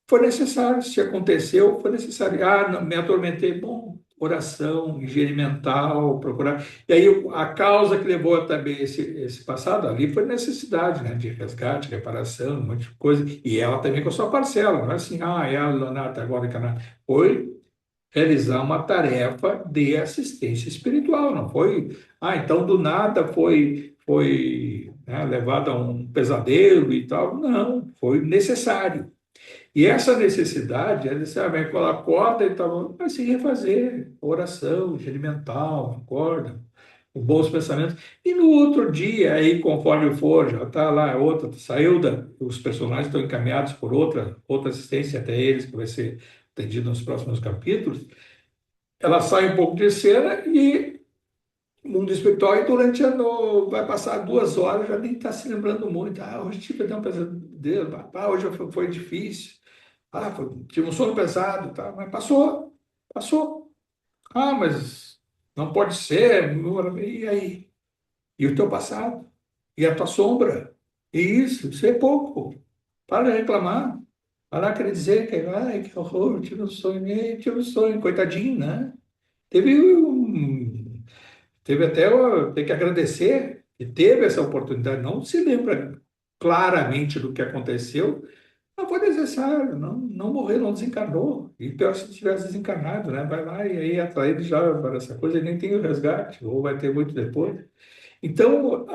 foi necessário, se aconteceu, foi necessário. Não, me atormentei, bom, oração, higiene mental, procurar. E aí, a causa que levou também esse passado ali foi necessidade, né, de resgate, reparação, um monte de coisa. E ela também com a sua parcela, não é assim, ela, Leonardo, agora encarnada. Foi realizar uma tarefa de assistência espiritual, não foi? Então do nada foi né, levado a um pesadelo e tal. Não, foi necessário. E essa necessidade, ela sabe, quando acorda, então, vai se refazer, oração, higiene mental, acorda, com bons pensamentos. E no outro dia, aí, conforme for, já está lá, outra, saiu os personagens estão encaminhados por outra assistência até eles, que vai ser atendido nos próximos capítulos, ela sai um pouco de cena e o mundo espiritual, e durante a no, vai passar 2 horas, já nem está se lembrando muito. Hoje tive até um pesadelo, hoje foi difícil. Tive um sono pesado, tá? Mas passou. Mas não pode ser. E aí? E o teu passado? E a tua sombra? E isso é pouco. Para de reclamar. Para de querer dizer que horror, tive um sonho, coitadinho, né? Teve um, teve até tem que agradecer que teve essa oportunidade. Não se lembra claramente do que aconteceu, não foi necessário, não morreu, não desencarnou. E pior se tivesse desencarnado, né? Vai lá e aí atraído já para essa coisa, e nem tem o resgate, ou vai ter muito depois. Então,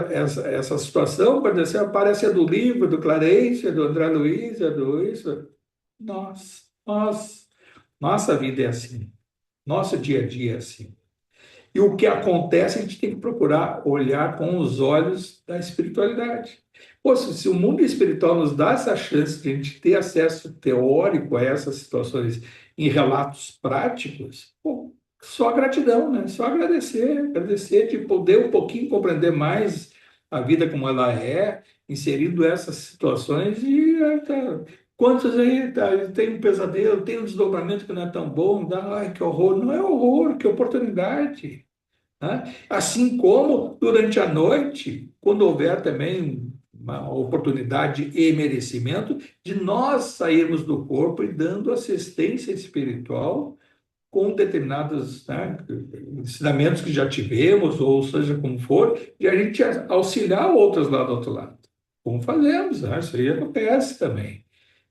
essa situação, pode ser, aparece a do livro, do Clarence, do André Luiz, do isso. Nossa vida é assim. Nosso dia a dia é assim. E o que acontece, a gente tem que procurar olhar com os olhos da espiritualidade. Pô, se o mundo espiritual nos dá essa chance de a gente ter acesso teórico a essas situações em relatos práticos, pô, só gratidão, né? Só agradecer de poder um pouquinho compreender mais a vida como ela é, inserindo essas situações e tá. Quantos aí tem um pesadelo, tem um desdobramento que não é tão bom, ai, que horror. Não é horror, que oportunidade, né? Assim como durante a noite, quando houver também uma oportunidade e merecimento de nós sairmos do corpo e dando assistência espiritual com determinados, né, ensinamentos que já tivemos, ou seja como for, e a gente auxiliar outros lá do outro lado. Como fazemos, né? Isso aí acontece também.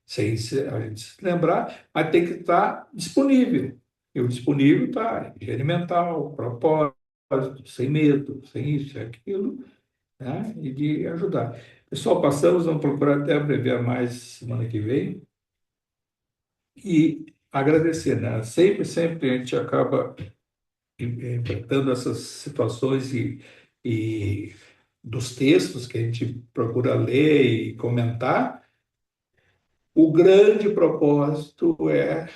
Sem a gente se lembrar, mas tem que estar disponível. E o disponível está higiene mental, propósito, sem medo, sem isso, sem aquilo, né? E de ajudar. Pessoal, passamos, vamos procurar até abreviar mais semana que vem e agradecer, né? Sempre a gente acaba enfrentando essas situações e dos textos que a gente procura ler e comentar. O grande propósito é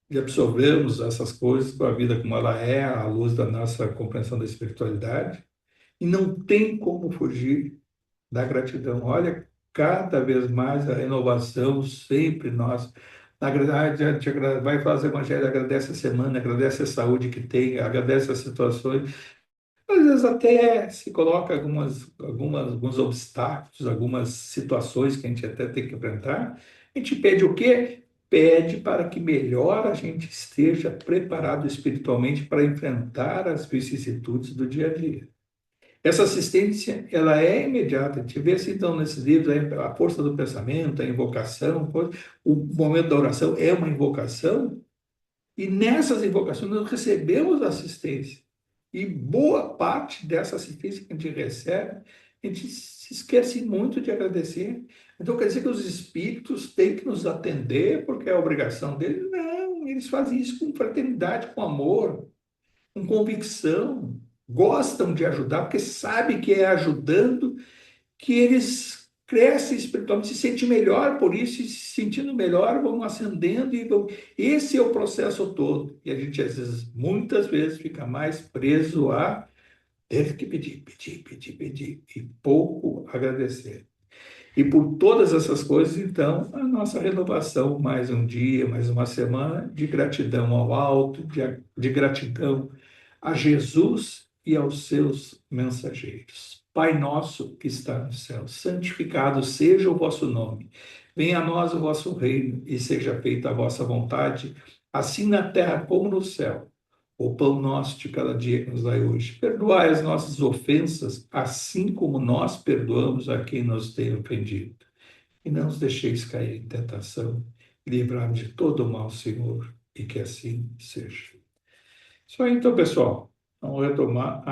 de absorvermos essas coisas com a vida como ela é, à luz da nossa compreensão da espiritualidade, e não tem como fugir da gratidão. Olha, cada vez mais a renovação, sempre nós. Na verdade, a gente vai fazer o evangelho, agradece a semana, agradece a saúde que tem, agradece as situações. Às vezes até se coloca alguns obstáculos, algumas situações que a gente até tem que enfrentar. A gente pede o quê? Pede para que melhor a gente esteja preparado espiritualmente para enfrentar as vicissitudes do dia a dia. Essa assistência, ela é imediata. A gente vê assim, então, nesses livros, a força do pensamento, a invocação, o momento da oração é uma invocação, e nessas invocações nós recebemos assistência. E boa parte dessa assistência que a gente recebe, a gente se esquece muito de agradecer. Então, quer dizer que os espíritos têm que nos atender porque é a obrigação deles? Não, eles fazem isso com fraternidade, com amor, com convicção. Gostam de ajudar porque sabem que é ajudando que eles crescem espiritualmente, se sentem melhor por isso, e se sentindo melhor, vão ascendendo e vão. Esse é o processo todo. E a gente, às vezes, muitas vezes, fica mais preso a ter que pedir, e pouco agradecer. E por todas essas coisas, então, a nossa renovação, mais um dia, mais uma semana, de gratidão ao alto, de gratidão a Jesus e aos seus mensageiros. Pai nosso que está no céu, santificado seja o vosso nome. Venha a nós o vosso reino e seja feita a vossa vontade, assim na terra como no céu. O pão nosso de cada dia que nos dai hoje. Perdoai as nossas ofensas, assim como nós perdoamos a quem nos tem ofendido. E não os deixeis cair em tentação, e livrai-nos de todo o mal, Senhor, e que assim seja. Isso aí, então, pessoal. Vamos retomar